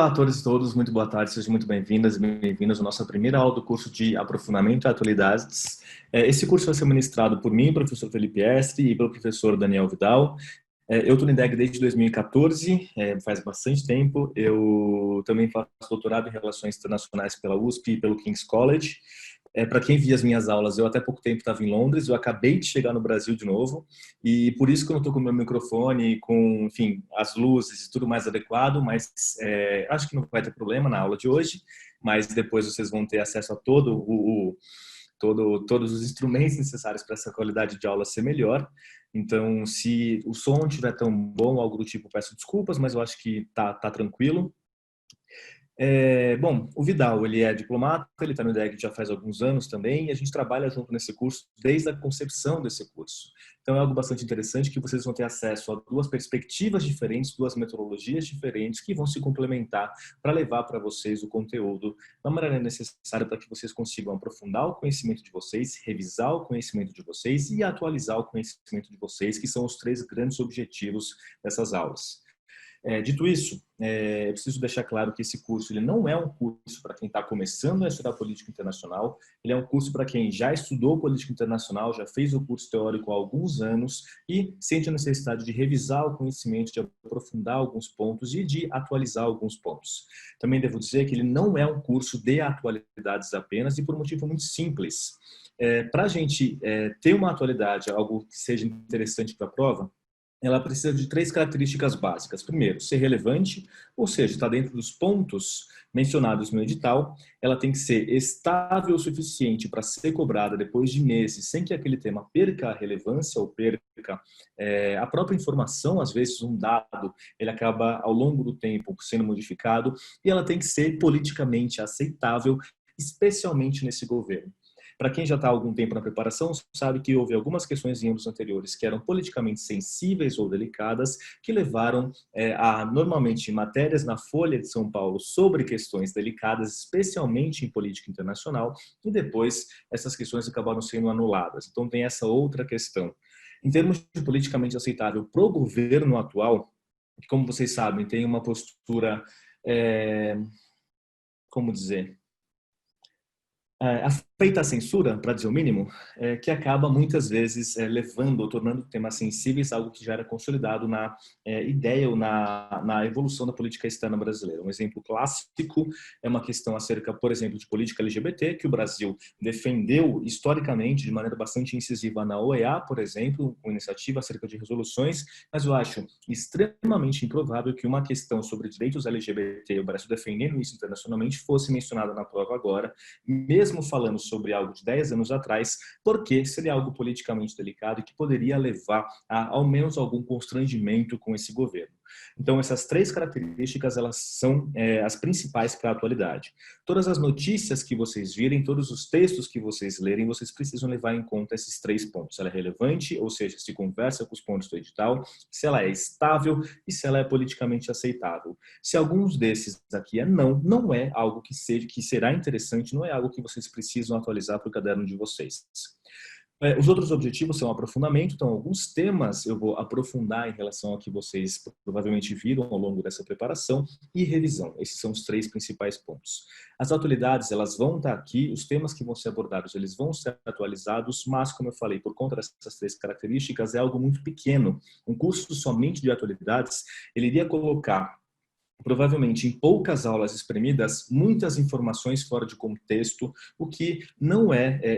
Olá a todos e todas, muito boa tarde, sejam muito bem-vindas e bem-vindos à nossa primeira aula do curso de Aprofundamento em Atualidades. Esse curso vai ser ministrado por mim, professor Felipe Estre, e pelo professor Daniel Vidal. Eu estou no INDEC desde 2014, faz bastante tempo. Eu também faço doutorado em Relações Internacionais pela USP e pelo King's College. Para quem via as minhas aulas, eu até pouco tempo estava em Londres, eu acabei de chegar no Brasil de novo, e por isso que eu não estou com o meu microfone, com, enfim, as luzes e tudo mais adequado, mas acho que não vai ter problema na aula de hoje, mas depois vocês vão ter acesso a todos os instrumentos necessários para essa qualidade de aula ser melhor. Então, se o som não estiver tão bom, algo do tipo, peço desculpas, mas eu acho que tá tranquilo. Bom, o Vidal, ele é diplomata, ele está no IDEC já faz alguns anos também, e a gente trabalha junto nesse curso desde a concepção desse curso. Então é algo bastante interessante que vocês vão ter acesso a duas perspectivas diferentes, duas metodologias diferentes que vão se complementar para levar para vocês o conteúdo da maneira necessária para que vocês consigam aprofundar o conhecimento de vocês, revisar o conhecimento de vocês e atualizar o conhecimento de vocês, que são os três grandes objetivos dessas aulas. Dito isso, eu preciso deixar claro que esse curso ele não é um curso para quem está começando a estudar política internacional, ele é um curso para quem já estudou política internacional, já fez o curso teórico há alguns anos e sente a necessidade de revisar o conhecimento, de aprofundar alguns pontos e de atualizar alguns pontos. Também devo dizer que ele não é um curso de atualidades apenas e por um motivo muito simples. Para a gente ter uma atualidade, algo que seja interessante para a prova, ela precisa de três características básicas. Primeiro, ser relevante, ou seja, está dentro dos pontos mencionados no edital. Ela tem que ser estável o suficiente para ser cobrada depois de meses, sem que aquele tema perca a relevância ou perca a própria informação. Às vezes, um dado ele acaba, ao longo do tempo, sendo modificado. E ela tem que ser politicamente aceitável, especialmente nesse governo. Para quem já está há algum tempo na preparação, sabe que houve algumas questões em anos anteriores que eram politicamente sensíveis ou delicadas, que levaram a, normalmente, matérias na Folha de São Paulo sobre questões delicadas, especialmente em política internacional, e depois essas questões acabaram sendo anuladas. Então tem essa outra questão. Em termos de politicamente aceitável para o governo atual, que, como vocês sabem, tem uma postura, como dizer, feita a censura, para dizer o mínimo, que acaba muitas vezes levando ou tornando temas sensíveis algo que já era consolidado na ideia ou na evolução da política externa brasileira. Um exemplo clássico é uma questão acerca, por exemplo, de política LGBT, que o Brasil defendeu historicamente de maneira bastante incisiva na OEA, por exemplo, com iniciativa acerca de resoluções, mas eu acho extremamente improvável que uma questão sobre direitos LGBT, o Brasil defendendo isso internacionalmente, fosse mencionada na prova agora, mesmo falando sobre algo de 10 anos atrás, porque seria algo politicamente delicado e que poderia levar a, ao menos, algum constrangimento com esse governo. Então, essas três características, elas são as principais para a atualidade. Todas as notícias que vocês virem, todos os textos que vocês lerem, vocês precisam levar em conta esses três pontos. Ela é relevante, ou seja, se conversa com os pontos do edital, se ela é estável e se ela é politicamente aceitável. Se alguns desses aqui não é algo que será interessante, não é algo que vocês precisam atualizar para o caderno de vocês. Os outros objetivos são aprofundamento, então alguns temas eu vou aprofundar em relação ao que vocês provavelmente viram ao longo dessa preparação, e revisão. Esses são os três principais pontos. As atualidades, elas vão estar aqui, os temas que vão ser abordados, eles vão ser atualizados, mas, como eu falei, por conta dessas três características, é algo muito pequeno. Um curso somente de atualidades, ele iria colocar provavelmente em poucas aulas espremidas, muitas informações fora de contexto, o que não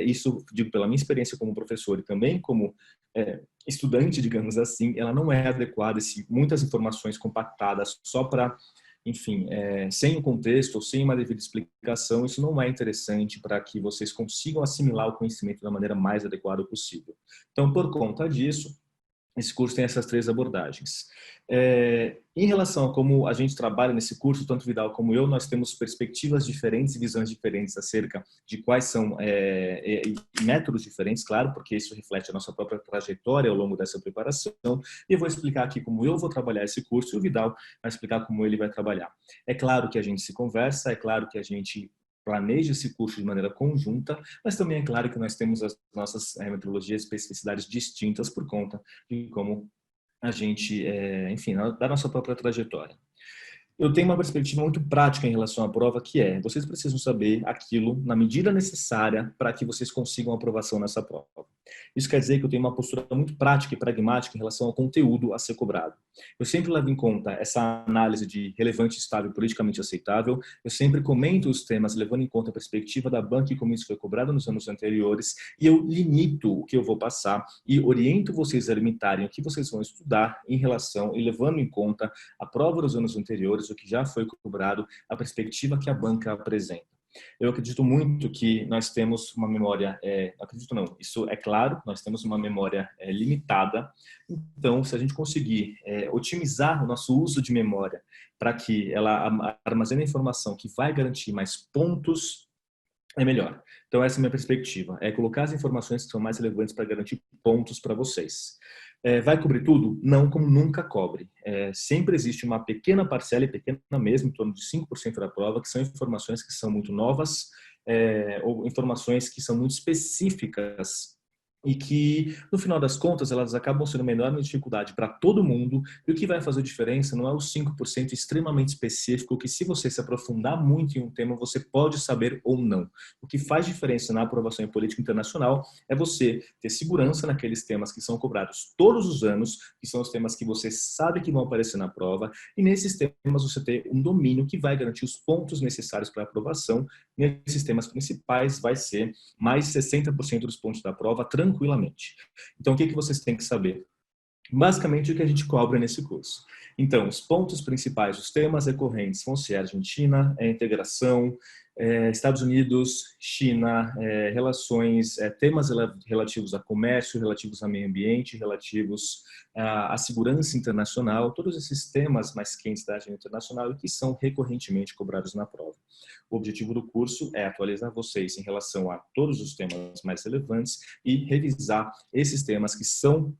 isso digo pela minha experiência como professor e também como estudante, digamos assim, ela não é adequada, muitas informações compactadas só para, enfim, sem o contexto ou sem uma devida explicação, isso não é interessante para que vocês consigam assimilar o conhecimento da maneira mais adequada possível. Então, por conta disso, esse curso tem essas três abordagens. Em relação a como a gente trabalha nesse curso, tanto Vidal como eu, nós temos perspectivas diferentes e visões diferentes acerca de quais são métodos diferentes, claro, porque isso reflete a nossa própria trajetória ao longo dessa preparação. E eu vou explicar aqui como eu vou trabalhar esse curso e o Vidal vai explicar como ele vai trabalhar. É claro que a gente se conversa, é claro que a gente planeja esse curso de maneira conjunta, mas também é claro que nós temos as nossas metodologias e especificidades distintas por conta de como a gente, enfim, da nossa própria trajetória. Eu tenho uma perspectiva muito prática em relação à prova, que é, vocês precisam saber aquilo na medida necessária para que vocês consigam aprovação nessa prova. Isso quer dizer que eu tenho uma postura muito prática e pragmática em relação ao conteúdo a ser cobrado. Eu sempre levo em conta essa análise de relevante, estável, politicamente aceitável. Eu sempre comento os temas levando em conta a perspectiva da banca e como isso foi cobrado nos anos anteriores, e eu limito o que eu vou passar e oriento vocês a limitarem o que vocês vão estudar em relação e levando em conta a prova dos anos anteriores, o que já foi cobrado, a perspectiva que a banca apresenta. Eu acredito muito que nós temos uma memória, acredito não, isso é claro, nós temos uma memória limitada, então se a gente conseguir otimizar o nosso uso de memória para que ela armazene informação que vai garantir mais pontos, é melhor. Então essa é a minha perspectiva, é colocar as informações que são mais relevantes para garantir pontos para vocês. Vai cobrir tudo? Não, como nunca cobre. Sempre existe uma pequena parcela, e pequena mesmo, em torno de 5% da prova, que são informações que são muito novas, ou informações que são muito específicas e que, no final das contas, elas acabam sendo uma enorme dificuldade para todo mundo, e o que vai fazer diferença não é os 5% extremamente específico, que se você se aprofundar muito em um tema, você pode saber ou não. O que faz diferença na aprovação em política internacional é você ter segurança naqueles temas que são cobrados todos os anos, que são os temas que você sabe que vão aparecer na prova, e nesses temas você ter um domínio que vai garantir os pontos necessários para a aprovação. Nesses temas principais vai ser mais 60% dos pontos da prova, tranquilamente. Então, o que vocês têm que saber? Basicamente, o que a gente cobra nesse curso. Então, os pontos principais, os temas recorrentes vão ser Argentina, integração, Estados Unidos, China, relações, temas relativos a comércio, relativos a meio ambiente, relativos à segurança internacional, todos esses temas mais quentes da agenda internacional e que são recorrentemente cobrados na prova. O objetivo do curso é atualizar vocês em relação a todos os temas mais relevantes e revisar esses temas que são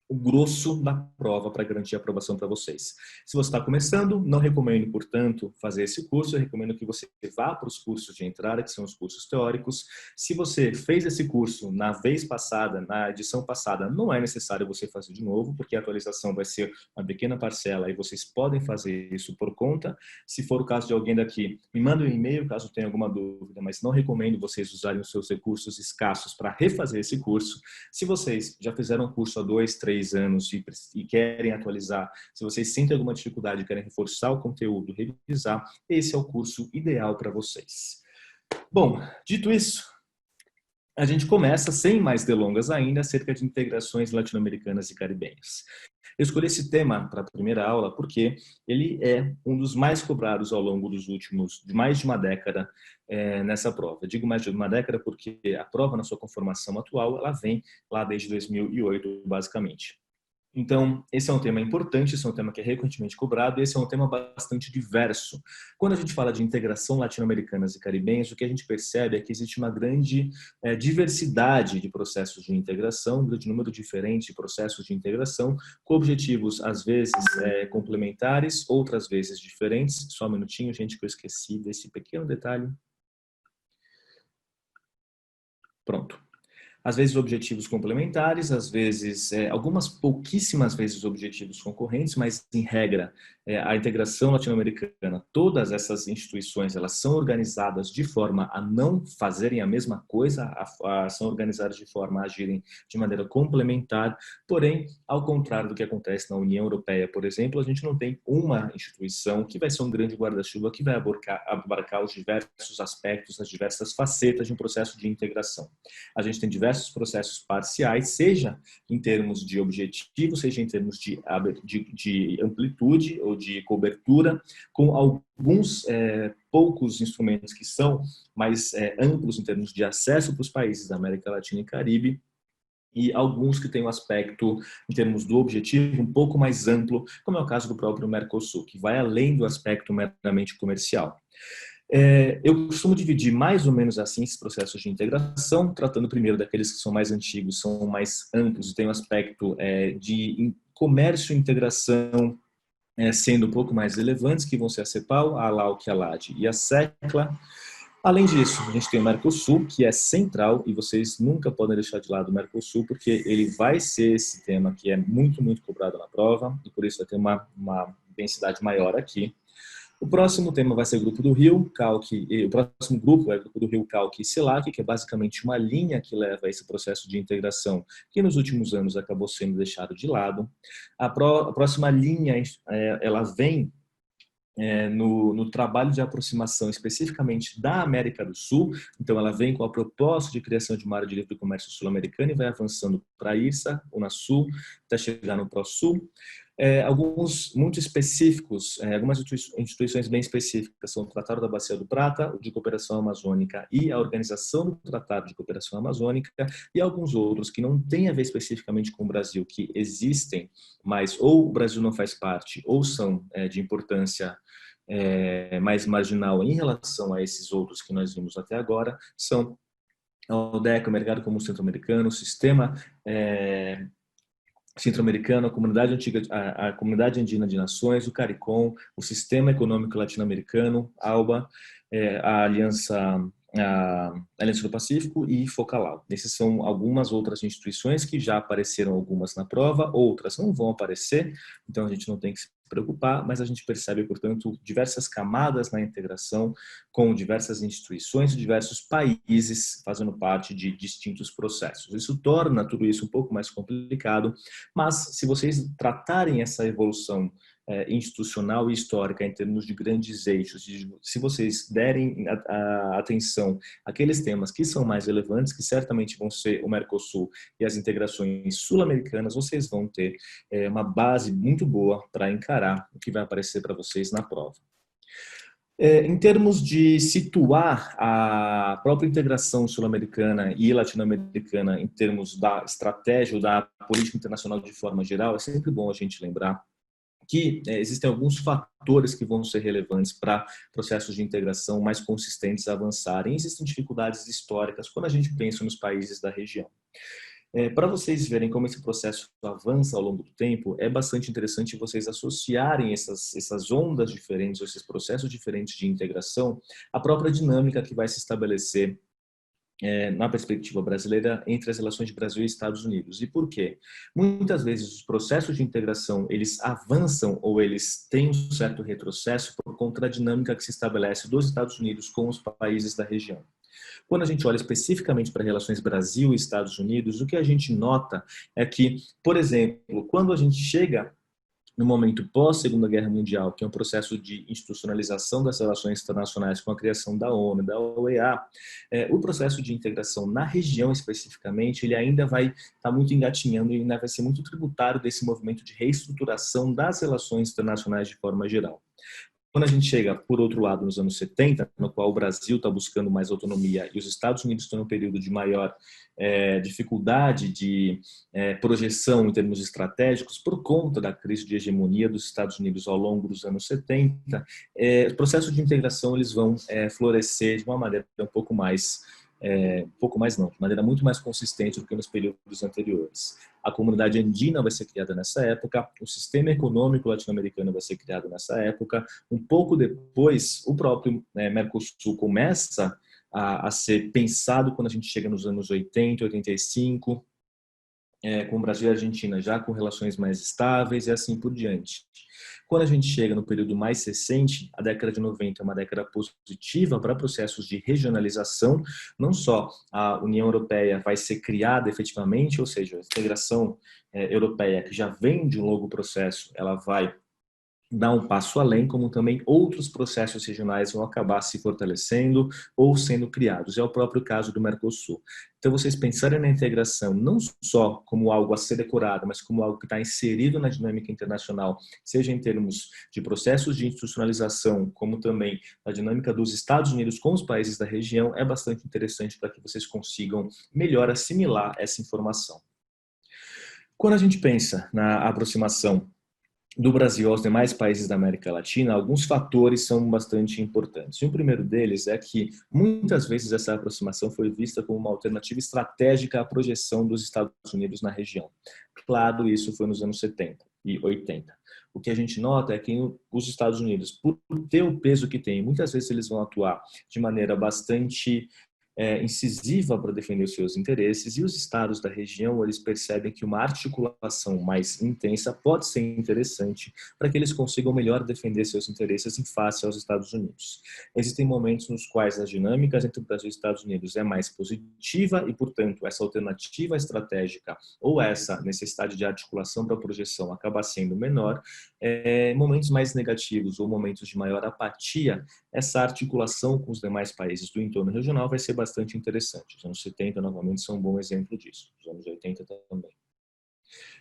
o grosso da prova para garantir a aprovação para vocês. Se você está começando, não recomendo, portanto, fazer esse curso. Eu recomendo que você vá para os cursos de entrada, que são os cursos teóricos. Se você fez esse curso na vez passada, na edição passada, não é necessário você fazer de novo, porque a atualização vai ser uma pequena parcela e vocês podem fazer isso por conta. Se for o caso de alguém daqui, me manda um e-mail caso tenha alguma dúvida, mas não recomendo vocês usarem os seus recursos escassos para refazer esse curso. Se vocês já fizeram um curso há 2, 3 anos e querem atualizar, se vocês sentem alguma dificuldade e querem reforçar o conteúdo, revisar, esse é o curso ideal para vocês. Bom, dito isso, a gente começa, sem mais delongas ainda, acerca de integrações latino-americanas e caribenhas. Eu escolhi esse tema para a primeira aula porque ele é um dos mais cobrados ao longo dos últimos, de mais de uma década nessa prova. Eu digo mais de uma década porque a prova, na sua conformação atual, ela vem lá desde 2008, basicamente. Então, esse é um tema importante, esse é um tema que é recorrentemente cobrado, e esse é um tema bastante diverso. Quando a gente fala de integração latino-americanas e caribenhas, o que a gente percebe é que existe uma grande diversidade de processos de integração, um grande número diferente de processos de integração, com objetivos, às vezes, complementares, outras vezes diferentes. Só um minutinho, gente, que eu esqueci desse pequeno detalhe. Pronto. Às vezes objetivos complementares, às vezes, algumas pouquíssimas vezes objetivos concorrentes, mas em regra, a integração latino-americana, todas essas instituições, elas são organizadas de forma a não fazerem a mesma coisa, são organizadas de forma a agirem de maneira complementar, porém, ao contrário do que acontece na União Europeia, por exemplo, a gente não tem uma instituição que vai ser um grande guarda-chuva que vai abarcar os diversos aspectos, as diversas facetas de um processo de integração. A gente tem diversos processos parciais, seja em termos de objetivo, seja em termos de amplitude ou de cobertura, com alguns poucos instrumentos que são mais amplos em termos de acesso para os países da América Latina e Caribe, e alguns que têm um aspecto, em termos do objetivo, um pouco mais amplo, como é o caso do próprio Mercosul, que vai além do aspecto meramente comercial. Eu costumo dividir mais ou menos assim esses processos de integração, tratando primeiro daqueles que são mais antigos, são mais amplos e têm um aspecto de comércio e integração sendo um pouco mais relevantes, que vão ser a CEPAL, a ALAUC, a LAD e a SECLA. Além disso, a gente tem o Mercosul, que é central, e vocês nunca podem deixar de lado o Mercosul, porque ele vai ser esse tema que é muito, muito cobrado na prova, e por isso vai ter uma densidade maior aqui. O próximo tema vai ser o grupo do Rio, Calque, e o próximo grupo é o grupo do Rio, Calque e CELAC, que é basicamente uma linha que leva a esse processo de integração que nos últimos anos acabou sendo deixado de lado. A próxima linha, ela vem no trabalho de aproximação especificamente da América do Sul. Então ela vem com a proposta de criação de uma área de livre comércio sul-americana e vai avançando para a IRSA, Unasul, até chegar no ProSul. Alguns muito específicos, algumas instituições bem específicas são o Tratado da Bacia do Prata, o de Cooperação Amazônica e a Organização do Tratado de Cooperação Amazônica, e alguns outros que não têm a ver especificamente com o Brasil, que existem, mas ou o Brasil não faz parte, ou são de importância mais marginal em relação a esses outros que nós vimos até agora, são a ODECA, o Mercado Comum Centro-Americano, o Sistema Centro-Americano, a Comunidade Andina de Nações, o CARICOM, o Sistema Econômico Latino-Americano, ALBA, a Aliança do Pacífico e Focalau. Essas são algumas outras instituições que já apareceram algumas na prova, outras não vão aparecer, então a gente não tem que se preocupar, mas a gente percebe, portanto, diversas camadas na integração com diversas instituições e diversos países fazendo parte de distintos processos. Isso torna tudo isso um pouco mais complicado, mas se vocês tratarem essa evolução institucional e histórica em termos de grandes eixos, se vocês derem a atenção àqueles temas que são mais relevantes, que certamente vão ser o Mercosul e as integrações sul-americanas, vocês vão ter uma base muito boa para encarar o que vai aparecer para vocês na prova. Em termos de situar a própria integração sul-americana e latino-americana em termos da estratégia ou da política internacional de forma geral, é sempre bom a gente lembrar que existem alguns fatores que vão ser relevantes para processos de integração mais consistentes avançarem. Existem dificuldades históricas quando a gente pensa nos países da região. Para vocês verem como esse processo avança ao longo do tempo, é bastante interessante vocês associarem essas ondas diferentes, esses processos diferentes de integração, à própria dinâmica que vai se estabelecer na perspectiva brasileira entre as relações de Brasil e Estados Unidos. E por quê? Muitas vezes os processos de integração, eles avançam ou eles têm um certo retrocesso por conta da dinâmica que se estabelece dos Estados Unidos com os países da região. Quando a gente olha especificamente para relações Brasil e Estados Unidos, o que a gente nota é que, por exemplo, quando a gente chega no momento pós-Segunda Guerra Mundial, que é um processo de institucionalização das relações internacionais com a criação da ONU, da OEA, o processo de integração na região especificamente, ele ainda vai estar muito engatinhando e ainda vai ser muito tributário desse movimento de reestruturação das relações internacionais de forma geral. Quando a gente chega, por outro lado, nos anos 70, no qual o Brasil está buscando mais autonomia e os Estados Unidos estão em um período de maior dificuldade de projeção em termos estratégicos por conta da crise de hegemonia dos Estados Unidos ao longo dos anos 70, os processos de integração eles vão florescer de uma maneira um pouco mais de maneira muito mais consistente do que nos períodos anteriores. A comunidade andina vai ser criada nessa época, o sistema econômico latino-americano vai ser criado nessa época. Um pouco depois, o próprio Mercosul começa a ser pensado quando a gente chega nos anos 80, 85, com o Brasil e a Argentina já com relações mais estáveis e assim por diante. Quando a gente chega no período mais recente, a década de 90 é uma década positiva para processos de regionalização, não só a União Europeia vai ser criada efetivamente, ou seja, a integração europeia que já vem de um longo processo, ela vai dar um passo além, como também outros processos regionais vão acabar se fortalecendo ou sendo criados. É o próprio caso do Mercosul. Então, vocês pensarem na integração não só como algo a ser decorado, mas como algo que está inserido na dinâmica internacional, seja em termos de processos de institucionalização, como também na dinâmica dos Estados Unidos com os países da região, é bastante interessante para que vocês consigam melhor assimilar essa informação. Quando a gente pensa na aproximação do Brasil aos demais países da América Latina, alguns fatores são bastante importantes. E o primeiro deles é que, muitas vezes, essa aproximação foi vista como uma alternativa estratégica à projeção dos Estados Unidos na região. Claro, isso foi nos anos 70 e 80. O que a gente nota é que os Estados Unidos, por ter o peso que tem, muitas vezes eles vão atuar de maneira bastante incisiva para defender os seus interesses, e os estados da região eles percebem que uma articulação mais intensa pode ser interessante para que eles consigam melhor defender seus interesses em face aos Estados Unidos. Existem momentos nos quais as dinâmicas entre o Brasil e os Estados Unidos é mais positiva e, portanto, essa alternativa estratégica ou essa necessidade de articulação para a projeção acaba sendo menor. Momentos mais negativos ou momentos de maior apatia, essa articulação com os demais países do entorno regional vai ser bastante interessante. Os anos 70, novamente, são um bom exemplo disso. Os anos 80 também.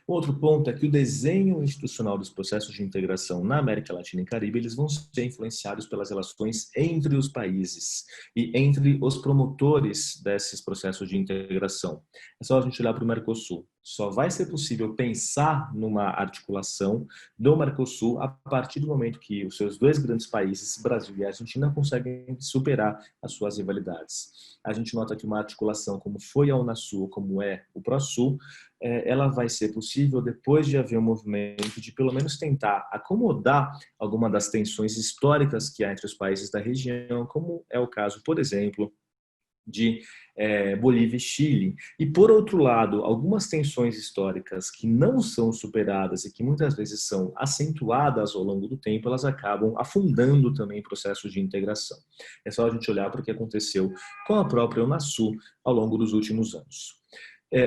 Outro ponto é que o desenho institucional dos processos de integração na América Latina e Caribe, eles vão ser influenciados pelas relações entre os países e entre os promotores desses processos de integração. É só a gente olhar para o Mercosul. Só vai ser possível pensar numa articulação do Mercosul a partir do momento que os seus dois grandes países, Brasil e Argentina, conseguem superar as suas rivalidades. A gente nota que uma articulação como foi a Unasul, como é o Prosul, ela vai ser possível depois de haver um movimento de pelo menos tentar acomodar alguma das tensões históricas que há entre os países da região, como é o caso, por exemplo, de Bolívia e Chile. E, por outro lado, algumas tensões históricas que não são superadas e que muitas vezes são acentuadas ao longo do tempo, elas acabam afundando também processos de integração. É só a gente olhar para o que aconteceu com a própria Unasul ao longo dos últimos anos.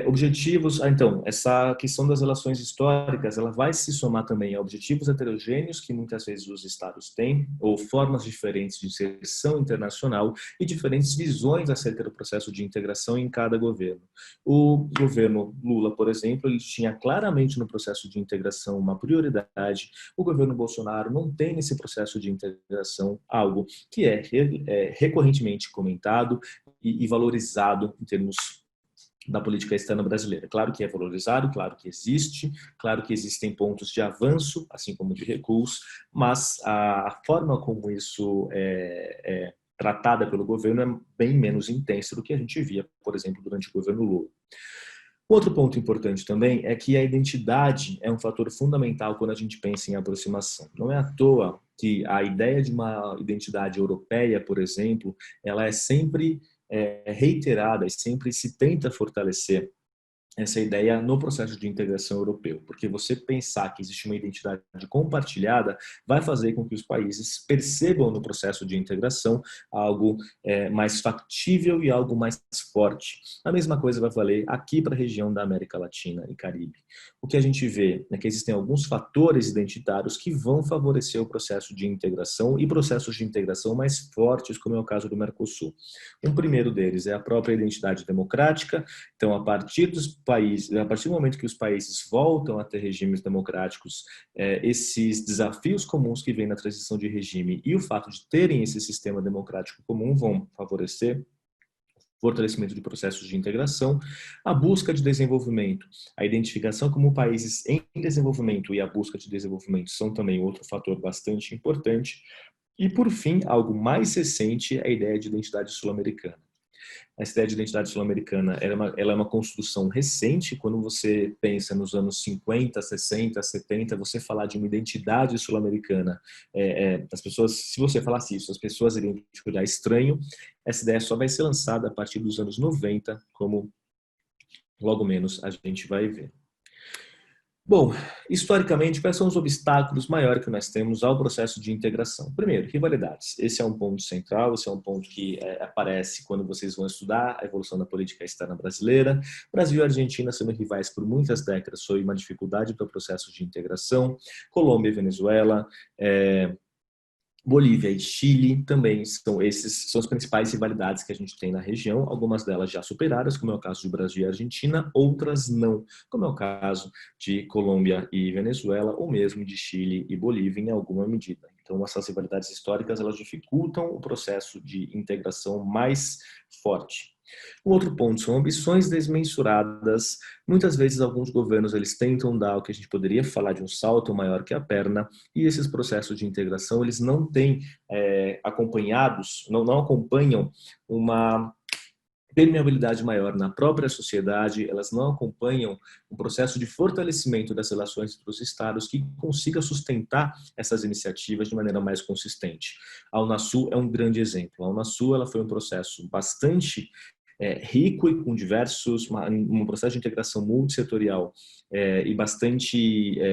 Objetivos, então, essa questão das relações históricas, ela vai se somar também a objetivos heterogêneos que muitas vezes os estados têm, ou formas diferentes de inserção internacional e diferentes visões acerca do processo de integração em cada governo. O governo Lula, por exemplo, ele tinha claramente no processo de integração uma prioridade. O governo Bolsonaro não tem nesse processo de integração algo que é recorrentemente comentado e valorizado em termos da política externa brasileira. Claro que é valorizado, claro que existe, claro que existem pontos de avanço, assim como de recuos, mas a forma como isso é tratada pelo governo é bem menos intensa do que a gente via, por exemplo, durante o governo Lula. Outro ponto importante também é que a identidade é um fator fundamental quando a gente pensa em aproximação. Não é à toa que a ideia de uma identidade europeia, por exemplo, ela é sempre reiterada e sempre se tenta fortalecer essa ideia no processo de integração europeu, porque você pensar que existe uma identidade compartilhada vai fazer com que os países percebam no processo de integração algo mais factível e algo mais forte. A mesma coisa vai valer aqui para a região da América Latina e Caribe. O que a gente vê é que existem alguns fatores identitários que vão favorecer o processo de integração e processos de integração mais fortes, como é o caso do Mercosul. Um primeiro deles é a própria identidade democrática. Então, a partir do momento que os países voltam a ter regimes democráticos, esses desafios comuns que vêm na transição de regime e o fato de terem esse sistema democrático comum vão favorecer o fortalecimento de processos de integração, a busca de desenvolvimento, a identificação como países em desenvolvimento e a busca de desenvolvimento são também outro fator bastante importante. E, por fim, algo mais recente é a ideia de identidade sul-americana. Essa ideia de identidade sul-americana ela é uma construção recente. Quando você pensa nos anos 50, 60, 70, você falar de uma identidade sul-americana, as pessoas, se você falasse isso, as pessoas iriam te olhar estranho. Essa ideia só vai ser lançada a partir dos anos 90, como logo menos a gente vai ver. Bom, historicamente, quais são os obstáculos maiores que nós temos ao processo de integração? Primeiro, rivalidades. Esse é um ponto central, esse é um ponto que aparece quando vocês vão estudar a evolução da política externa brasileira. Brasil e Argentina sendo rivais por muitas décadas foi uma dificuldade para o processo de integração. Colômbia e Venezuela, Bolívia e Chile também são as principais rivalidades que a gente tem na região, algumas delas já superadas, como é o caso de Brasil e Argentina, outras não, como é o caso de Colômbia e Venezuela, ou mesmo de Chile e Bolívia em alguma medida. Então, essas rivalidades históricas, elas dificultam o processo de integração mais forte. O outro ponto são ambições desmensuradas. Muitas vezes alguns governos eles tentam dar o que a gente poderia falar de um salto maior que a perna, e esses processos de integração eles não têm acompanhados, não acompanham uma permeabilidade maior na própria sociedade, elas não acompanham um processo de fortalecimento das relações entre os estados que consiga sustentar essas iniciativas de maneira mais consistente. A Unasul é um grande exemplo. A Unasul ela foi um processo bastante rico e com diversos, um processo de integração multissetorial e bastante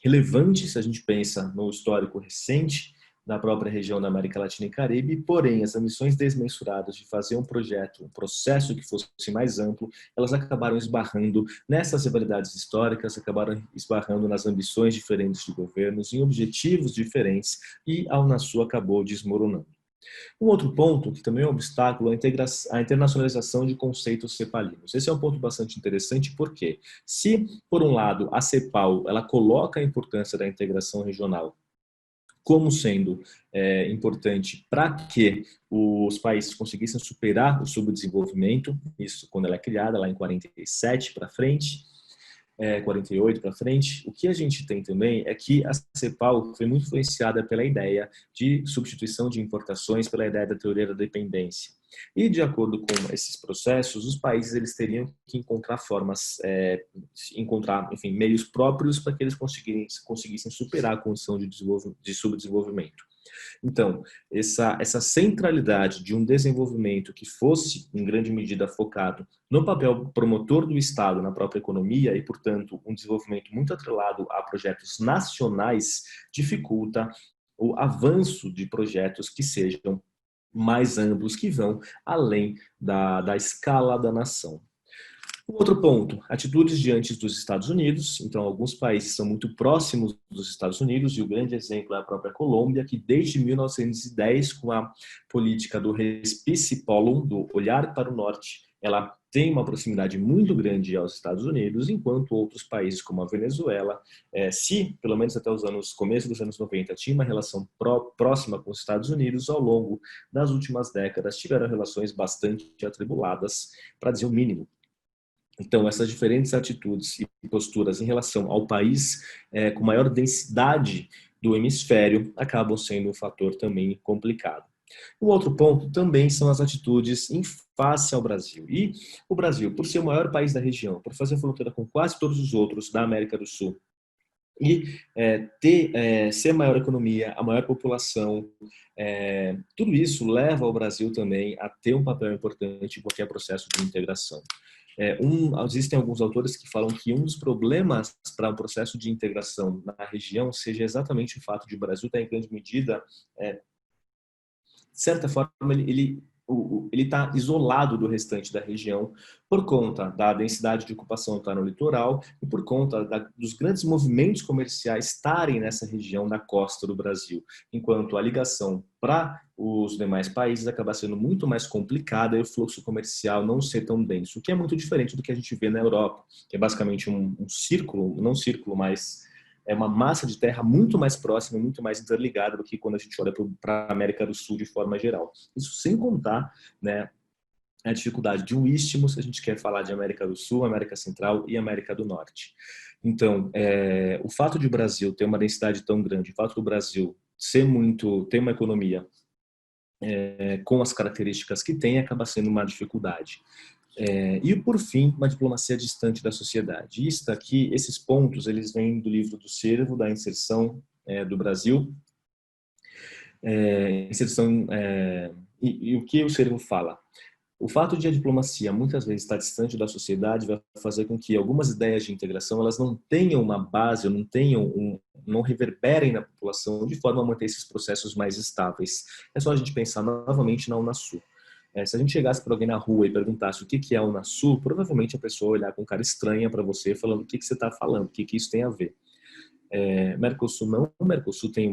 relevante se a gente pensa no histórico recente da própria região da América Latina e Caribe, porém as ambições desmensuradas de fazer um projeto, um processo que fosse mais amplo, elas acabaram esbarrando nessas rivalidades históricas, acabaram esbarrando nas ambições diferentes de governos, em objetivos diferentes, e a Unasul acabou desmoronando. Um outro ponto, que também é um obstáculo, é a internacionalização de conceitos cepalinos. Esse é um ponto bastante interessante, porque se, por um lado, a CEPAL ela coloca a importância da integração regional como sendo importante para que os países conseguissem superar o subdesenvolvimento, isso quando ela é criada, lá em 47 para frente, 48 para frente. O que a gente tem também é que a CEPAL foi muito influenciada pela ideia de substituição de importações, pela ideia da teoria da dependência. E de acordo com esses processos, os países eles teriam que encontrar formas, enfim, meios próprios para que eles conseguissem superar a condição de subdesenvolvimento. Então, essa centralidade de um desenvolvimento que fosse, em grande medida, focado no papel promotor do Estado na própria economia e, portanto, um desenvolvimento muito atrelado a projetos nacionais, dificulta o avanço de projetos que sejam mais amplos, que vão além da escala da nação. Um outro ponto, atitudes diante dos Estados Unidos. Então, alguns países são muito próximos dos Estados Unidos e o grande exemplo é a própria Colômbia, que desde 1910, com a política do Respice Pollum, do olhar para o norte, ela tem uma proximidade muito grande aos Estados Unidos, enquanto outros países como a Venezuela, se pelo menos até começo dos anos 90 tinha uma relação próxima com os Estados Unidos, ao longo das últimas décadas tiveram relações bastante atribuladas, para dizer o mínimo. Então, essas diferentes atitudes e posturas em relação ao país com maior densidade do hemisfério acabam sendo um fator também complicado. Um outro ponto também são as atitudes em face ao Brasil. E o Brasil, por ser o maior país da região, por fazer fronteira com quase todos os outros da América do Sul, e ser a maior economia, a maior população, tudo isso leva o Brasil também a ter um papel importante em qualquer processo de integração. Existem alguns autores que falam que um dos problemas para o processo de integração na região seja exatamente o fato de o Brasil estar em grande medida, de certa forma, ele está isolado do restante da região por conta da densidade de ocupação que está no litoral e por conta dos grandes movimentos comerciais estarem nessa região da costa do Brasil, enquanto a ligação para os demais países acaba sendo muito mais complicada e o fluxo comercial não ser tão denso, o que é muito diferente do que a gente vê na Europa, que é basicamente um círculo, não um círculo, mas é uma massa de terra muito mais próxima, muito mais interligada do que quando a gente olha para a América do Sul de forma geral. Isso sem contar, né, a dificuldade de um istmo se a gente quer falar de América do Sul, América Central e América do Norte. Então, o fato de o Brasil ter uma densidade tão grande, o fato do Brasil ter uma economia com as características que tem, acaba sendo uma dificuldade. E por fim, uma diplomacia distante da sociedade. Isso aqui, esses pontos, eles vêm do livro do Cervo, da inserção do Brasil. E o que o Cervo fala? O fato de a diplomacia muitas vezes estar distante da sociedade vai fazer com que algumas ideias de integração elas não tenham uma base, não reverberem na população de forma a manter esses processos mais estáveis. É só a gente pensar novamente na Unasul. Se a gente chegasse para alguém na rua e perguntasse o que é a Unasul, provavelmente a pessoa olhar com cara estranha para você, falando o que você está falando, o que isso tem a ver. Mercosul não, o Mercosul tem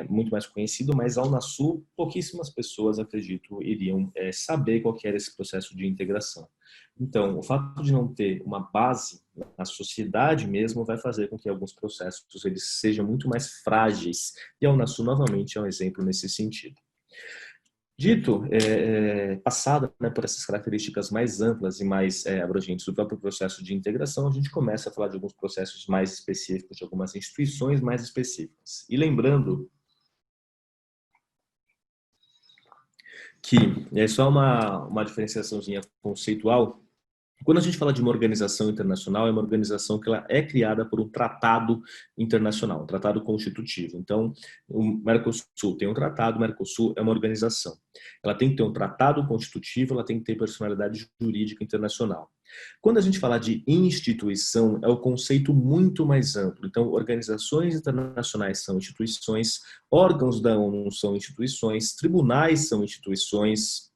muito mais conhecido, mas a Unasul, pouquíssimas pessoas, acredito, iriam saber qual que era esse processo de integração. Então, o fato de não ter uma base na sociedade mesmo vai fazer com que alguns processos eles sejam muito mais frágeis, e a Unasul, novamente, é um exemplo nesse sentido. Dito, passada por essas características mais amplas e mais abrangentes do próprio processo de integração, a gente começa a falar de alguns processos mais específicos, de algumas instituições mais específicas. E lembrando que é só uma diferenciaçãozinha conceitual. Quando a gente fala de uma organização internacional, é uma organização que ela é criada por um tratado internacional, um tratado constitutivo. Então, o Mercosul tem um tratado, o Mercosul é uma organização. Ela tem que ter um tratado constitutivo, ela tem que ter personalidade jurídica internacional. Quando a gente fala de instituição, é o conceito muito mais amplo. Então, organizações internacionais são instituições, órgãos da ONU são instituições, tribunais são instituições,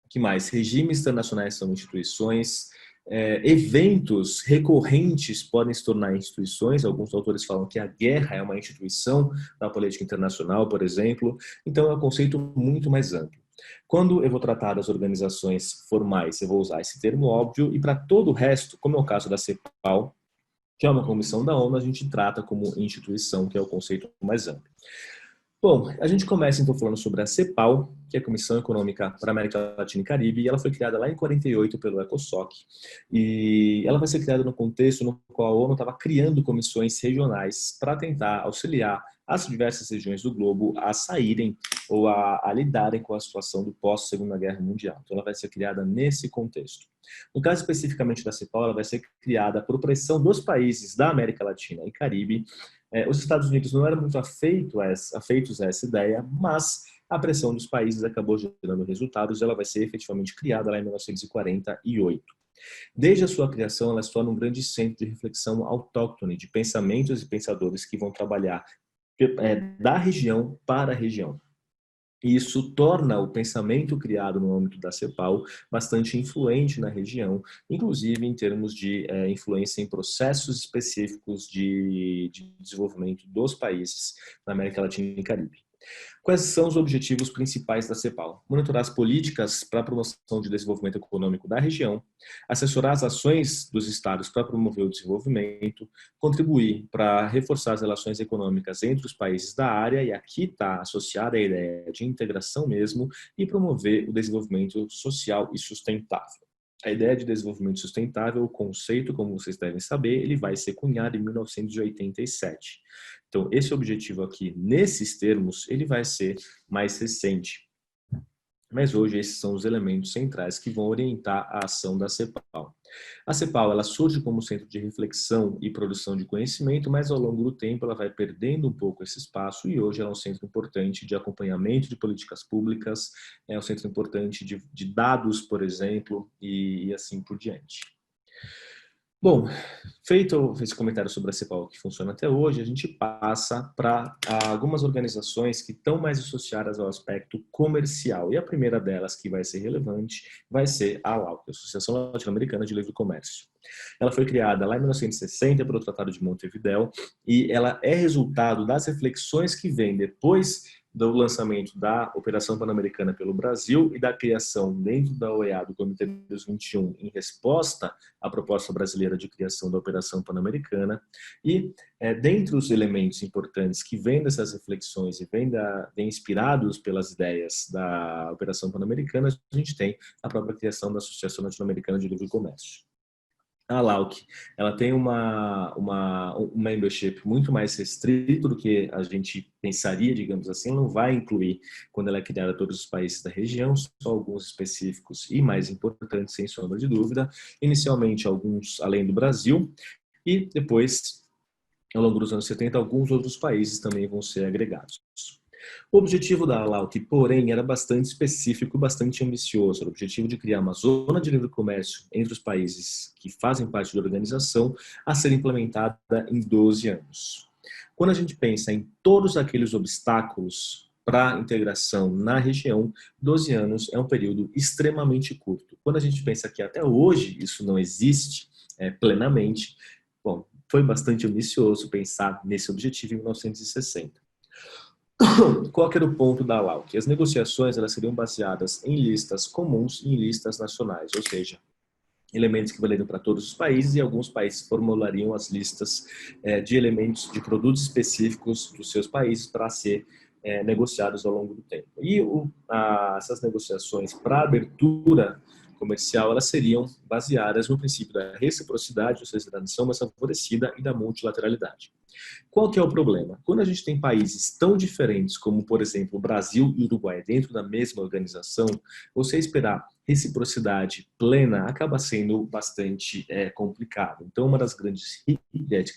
que mais? Regimes internacionais são instituições, eventos recorrentes podem se tornar instituições. Alguns autores falam que a guerra é uma instituição da política internacional, por exemplo. Então, é um conceito muito mais amplo. Quando eu vou tratar das organizações formais, eu vou usar esse termo óbvio, e para todo o resto, como é o caso da CEPAL, que é uma comissão da ONU, a gente trata como instituição, que é o conceito mais amplo. Bom, a gente começa então falando sobre a CEPAL, que é a Comissão Econômica para a América Latina e Caribe, e ela foi criada lá em 48 pelo ECOSOC, e ela vai ser criada no contexto no qual a ONU estava criando comissões regionais para tentar auxiliar as diversas regiões do globo a saírem ou a lidarem com a situação do pós-Segunda Guerra Mundial. Então ela vai ser criada nesse contexto. No caso especificamente da CEPAL, ela vai ser criada por pressão dos países da América Latina e Caribe. Os Estados Unidos não eram muito afeitos a essa ideia, mas a pressão dos países acabou gerando resultados. Ela vai ser efetivamente criada lá em 1948. Desde a sua criação, ela se torna um grande centro de reflexão autóctone de pensamentos e pensadores que vão trabalhar da região para a região. E isso torna o pensamento criado no âmbito da CEPAL bastante influente na região, inclusive em termos de influência em processos específicos de desenvolvimento dos países na América Latina e Caribe. Quais são os objetivos principais da CEPAL? Monitorar as políticas para a promoção de desenvolvimento econômico da região, assessorar as ações dos estados para promover o desenvolvimento, contribuir para reforçar as relações econômicas entre os países da área, e aqui está associada a ideia de integração mesmo, e promover o desenvolvimento social e sustentável. A ideia de desenvolvimento sustentável, o conceito, como vocês devem saber, ele vai ser cunhado em 1987. Então, esse objetivo aqui, nesses termos, ele vai ser mais recente. Mas hoje esses são os elementos centrais que vão orientar a ação da CEPAL. A CEPAL, ela surge como centro de reflexão e produção de conhecimento, mas ao longo do tempo ela vai perdendo um pouco esse espaço, e hoje ela é um centro importante de acompanhamento de políticas públicas, é um centro importante de dados, por exemplo, e assim por diante. Bom, feito esse comentário sobre a CEPAL que funciona até hoje, a gente passa para algumas organizações que estão mais associadas ao aspecto comercial. E a primeira delas, que vai ser relevante, vai ser a ALAU, a Associação Latino-Americana de Livre Comércio. Ela foi criada lá em 1960 pelo Tratado de Montevidéu, e ela é resultado das reflexões que vêm depois do lançamento da Operação Pan-Americana pelo Brasil e da criação dentro da OEA do Comitê dos 21 em resposta à proposta brasileira de criação da Operação Pan-Americana. E dentre os elementos importantes que vêm dessas reflexões e vêm inspirados pelas ideias da Operação Pan-Americana, a gente tem a própria criação da Associação Latino-Americana de Livre Comércio. A LAUC, ela tem um membership muito mais restrito do que a gente pensaria, digamos assim. Ela não vai incluir, quando ela é criada, todos os países da região, só alguns específicos e mais importantes, sem sombra de dúvida. Inicialmente, alguns além do Brasil, e depois, ao longo dos anos 70, alguns outros países também vão ser agregados. O objetivo da ALAUC, porém, era bastante específico, bastante ambicioso. Era o objetivo de criar uma zona de livre comércio entre os países que fazem parte da organização, a ser implementada em 12 anos. Quando a gente pensa em todos aqueles obstáculos para a integração na região, 12 anos é um período extremamente curto. Quando a gente pensa que até hoje isso não existe plenamente, bom, foi bastante ambicioso pensar nesse objetivo em 1960. Qual que era o ponto da LAUC? As negociações elas seriam baseadas em listas comuns e em listas nacionais, ou seja, elementos que valeriam para todos os países, e alguns países formulariam as listas de elementos, de produtos específicos dos seus países para ser negociados ao longo do tempo. E essas negociações para abertura comercial, elas seriam baseadas no princípio da reciprocidade, ou seja, da ação mais favorecida e da multilateralidade. Qual que é o problema? Quando a gente tem países tão diferentes como, por exemplo, o Brasil e o Uruguai dentro da mesma organização, você esperar reciprocidade plena acaba sendo bastante complicado. Então, uma das grandes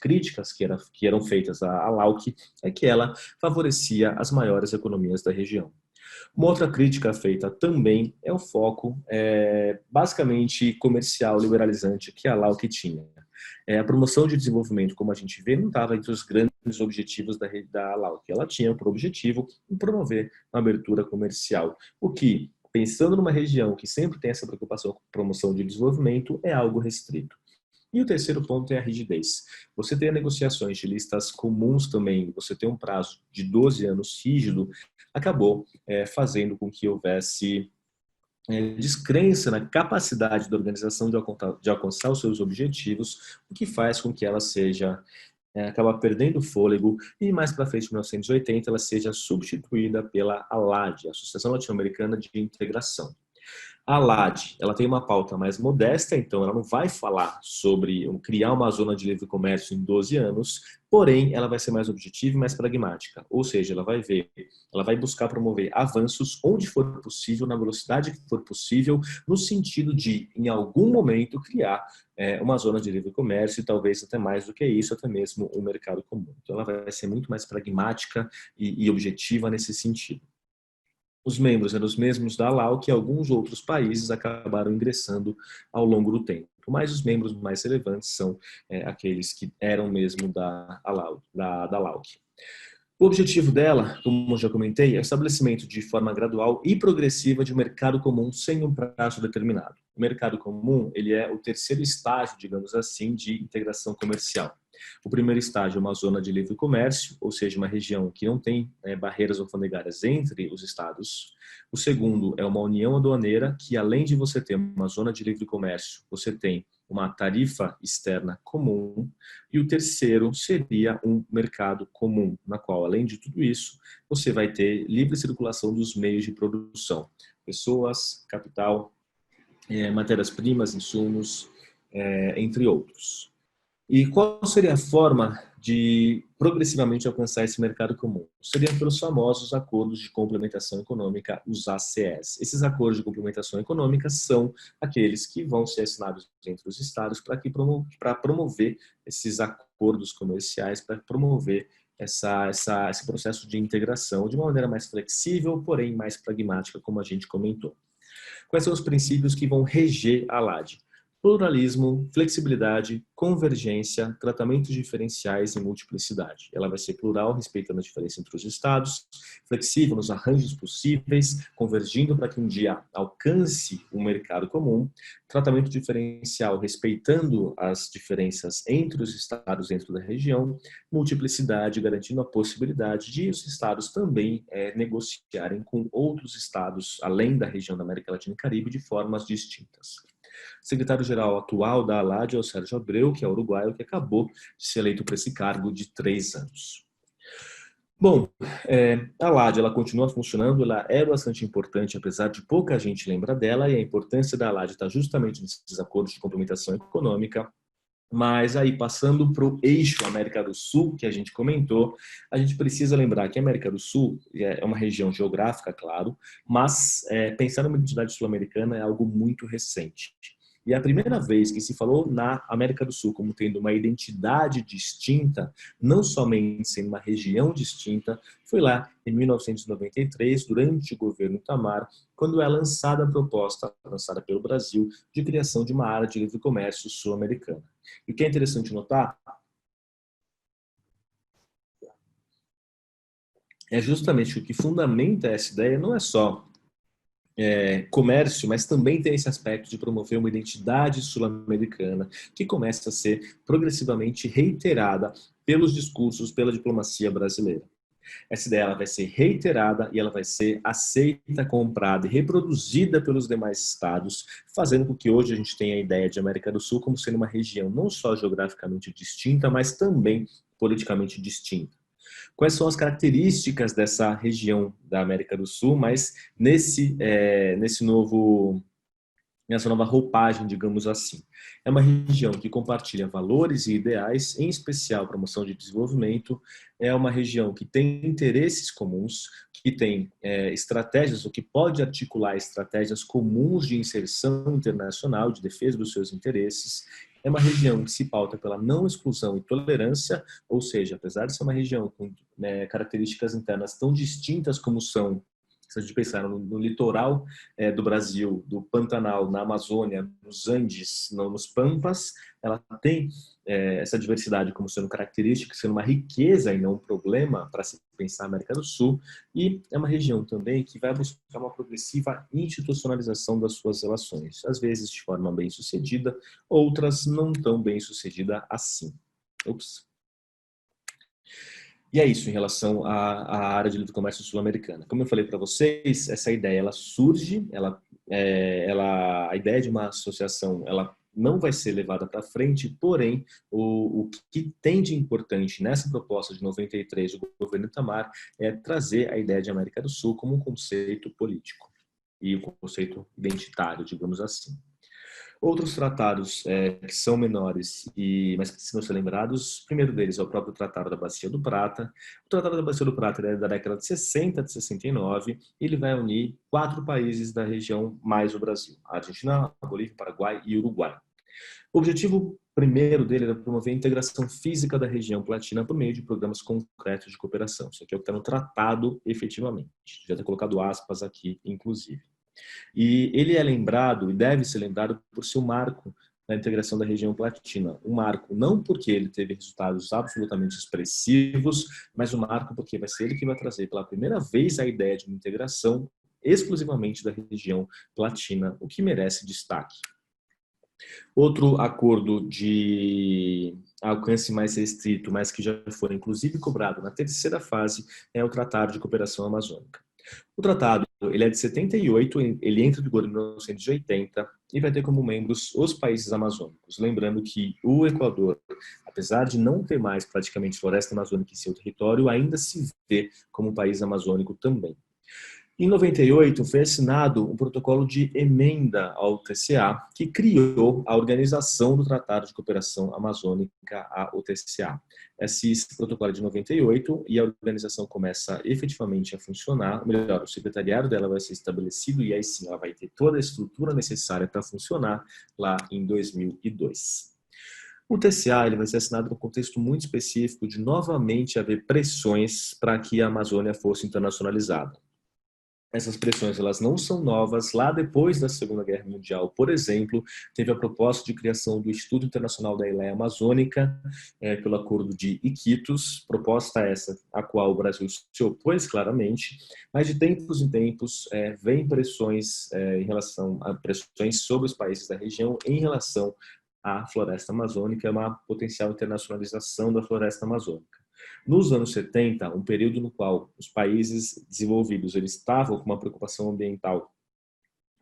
críticas que eram feitas à LAUC é que ela favorecia as maiores economias da região. Uma outra crítica feita também é o foco basicamente comercial liberalizante que a LAUC tinha. A promoção de desenvolvimento, como a gente vê, não estava entre os grandes objetivos da LAUC. Ela tinha por objetivo promover uma abertura comercial, o que, pensando numa região que sempre tem essa preocupação com promoção de desenvolvimento, é algo restrito. E o terceiro ponto é a rigidez. Você tem negociações de listas comuns também, você tem um prazo de 12 anos rígido, acabou fazendo com que houvesse descrença na capacidade da organização de alcançar os seus objetivos, o que faz com que ela seja acaba perdendo fôlego e mais para frente, em 1980, ela seja substituída pela ALAD, Associação Latino-Americana de Integração. A LAD, ela tem uma pauta mais modesta, então ela não vai falar sobre criar uma zona de livre comércio em 12 anos, porém ela vai ser mais objetiva e mais pragmática. Ou seja, ela vai buscar promover avanços onde for possível, na velocidade que for possível, no sentido de, em algum momento, criar uma zona de livre comércio e talvez até mais do que isso, até mesmo um mercado comum. Então ela vai ser muito mais pragmática e objetiva nesse sentido. Os membros eram os mesmos da LAU que alguns outros países acabaram ingressando ao longo do tempo. Mas os membros mais relevantes são aqueles que eram mesmo da LAUC. O objetivo dela, como eu já comentei, é o estabelecimento de forma gradual e progressiva de um mercado comum sem um prazo determinado. O mercado comum, ele é o terceiro estágio, digamos assim, de integração comercial. O primeiro estágio é uma zona de livre comércio, ou seja, uma região que não tem barreiras alfandegárias entre os estados. O segundo é uma união aduaneira, que além de você ter uma zona de livre comércio, você tem uma tarifa externa comum. E o terceiro seria um mercado comum, na qual, além de tudo isso, você vai ter livre circulação dos meios de produção. Pessoas, capital, matérias-primas, insumos, entre outros. E qual seria a forma de progressivamente alcançar esse mercado comum? Seriam pelos famosos acordos de complementação econômica, os ACS. Esses acordos de complementação econômica são aqueles que vão ser assinados entre os estados para promover esses acordos comerciais, para promover esse processo de integração de uma maneira mais flexível, porém mais pragmática, como a gente comentou. Quais são os princípios que vão reger a LAD? Pluralismo, flexibilidade, convergência, tratamentos diferenciais e multiplicidade. Ela vai ser plural, respeitando a diferença entre os estados, flexível nos arranjos possíveis, convergindo para que um dia alcance um mercado comum, tratamento diferencial, respeitando as diferenças entre os estados dentro da região, multiplicidade, garantindo a possibilidade de os estados também negociarem com outros estados, além da região da América Latina e Caribe, de formas distintas. O secretário-geral atual da ALAD é o Sérgio Abreu, que é uruguaio, que acabou de ser eleito para esse cargo de 3 anos. Bom, a ALAD ela continua funcionando, ela é bastante importante, apesar de pouca gente lembra dela, e a importância da ALAD está justamente nesses acordos de complementação econômica. Mas aí, passando para o eixo América do Sul, que a gente comentou, a gente precisa lembrar que a América do Sul é uma região geográfica, claro, mas pensar numa identidade sul-americana é algo muito recente. E a primeira vez que se falou na América do Sul como tendo uma identidade distinta, não somente sendo uma região distinta, foi lá em 1993, durante o governo Itamar, quando é lançada a proposta, lançada pelo Brasil, de criação de uma área de livre comércio sul-americana. E o que é interessante notar é justamente que o que fundamenta essa ideia não é só comércio, mas também tem esse aspecto de promover uma identidade sul-americana que começa a ser progressivamente reiterada pelos discursos, pela diplomacia brasileira. Essa ideia ela vai ser reiterada e ela vai ser aceita, comprada e reproduzida pelos demais estados, fazendo com que hoje a gente tenha a ideia de América do Sul como sendo uma região não só geograficamente distinta, mas também politicamente distinta. Quais são as características dessa região da América do Sul, mas nesse novo essa nova roupagem, digamos assim. É uma região que compartilha valores e ideais, em especial promoção de desenvolvimento. É uma região que tem interesses comuns, que tem estratégias, ou que pode articular estratégias comuns de inserção internacional, de defesa dos seus interesses. É uma região que se pauta pela não exclusão e tolerância, ou seja, apesar de ser uma região com características internas tão distintas como são, se a gente pensar no litoral do Brasil, do Pantanal, na Amazônia, nos Andes, nos Pampas, ela tem essa diversidade como sendo característica, sendo uma riqueza e não um problema para se pensar a América do Sul, e é uma região também que vai buscar uma progressiva institucionalização das suas relações, às vezes de forma bem-sucedida, outras não tão bem-sucedida assim. Ops. E é isso em relação à área de livre comércio sul-americana. Como eu falei para vocês, essa ideia ela surge, a ideia de uma associação, ela não vai ser levada para frente, porém, o que tem de importante nessa proposta de 93 do governo Itamar é trazer a ideia de América do Sul como um conceito político e um conceito identitário, digamos assim. Outros tratados que são menores, mas que precisam ser lembrados, o primeiro deles é o próprio Tratado da Bacia do Prata. O Tratado da Bacia do Prata é da década de 60, de 69, e ele vai unir 4 países da região mais o Brasil: a Argentina, a Bolívia, o Paraguai e o Uruguai. O objetivo primeiro dele era promover a integração física da região platina por meio de programas concretos de cooperação. Isso aqui é o que está no tratado efetivamente. Já ter colocado aspas aqui, inclusive. E ele é lembrado, e deve ser lembrado, por ser um marco na integração da região platina. Um marco não porque ele teve resultados absolutamente expressivos, mas um marco porque vai ser ele que vai trazer pela primeira vez a ideia de uma integração exclusivamente da região platina, o que merece destaque. Outro acordo de alcance mais restrito, mas que já foi inclusive cobrado na terceira fase, é o Tratado de Cooperação Amazônica. O tratado ele é de 78, ele entra em vigor em 1980 e vai ter como membros os países amazônicos. Lembrando que o Equador, apesar de não ter mais praticamente floresta amazônica em seu território, ainda se vê como um país amazônico também. Em 98, foi assinado um protocolo de emenda ao TCA, que criou a Organização do Tratado de Cooperação Amazônica, a OTCA. Esse protocolo é de 98 e a organização começa efetivamente a funcionar, melhor, o secretariado dela vai ser estabelecido e aí sim ela vai ter toda a estrutura necessária para funcionar lá em 2002. O TCA ele vai ser assinado num contexto muito específico de novamente haver pressões para que a Amazônia fosse internacionalizada. Essas pressões elas não são novas. Lá depois da Segunda Guerra Mundial, por exemplo, teve a proposta de criação do Instituto Internacional da Ileia Amazônica pelo Acordo de Iquitos, proposta essa a qual o Brasil se opôs claramente, mas de tempos em tempos vem pressões em relação a pressões sobre os países da região em relação à floresta amazônica, uma potencial internacionalização da floresta amazônica. Nos anos 70, um período no qual os países desenvolvidos eles estavam com uma preocupação ambiental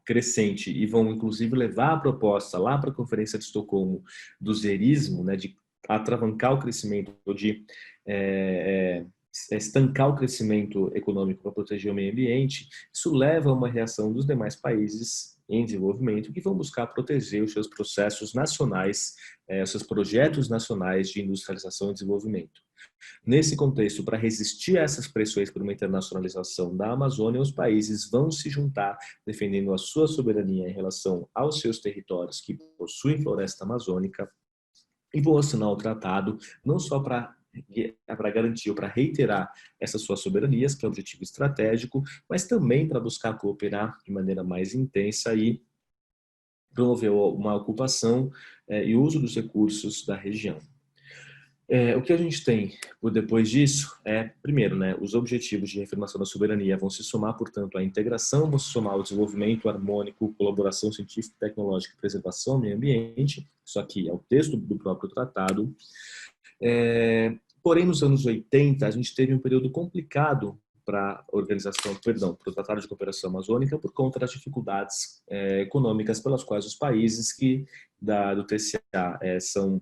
crescente e vão inclusive levar a proposta lá para a Conferência de Estocolmo do zerismo, né, de atravancar o crescimento, de estancar o crescimento econômico para proteger o meio ambiente. Isso leva a uma reação dos demais países em desenvolvimento que vão buscar proteger os seus processos nacionais, os seus projetos nacionais de industrialização e desenvolvimento. Nesse contexto, para resistir a essas pressões por uma internacionalização da Amazônia, os países vão se juntar defendendo a sua soberania em relação aos seus territórios que possuem floresta amazônica e vão assinar o tratado não só para garantir ou para reiterar essas suas soberanias, que é o objetivo estratégico, mas também para buscar cooperar de maneira mais intensa e promover uma ocupação e uso dos recursos da região. O que a gente tem por depois disso primeiro, os objetivos de reafirmação da soberania vão se somar, portanto, à integração, vão se somar ao desenvolvimento harmônico, colaboração científica, tecnológica e preservação do meio ambiente. Isso aqui é o texto do próprio tratado. Porém, nos anos 80, a gente teve um período complicado para a organização, para o Tratado de Cooperação Amazônica, por conta das dificuldades econômicas pelas quais os países do TCA são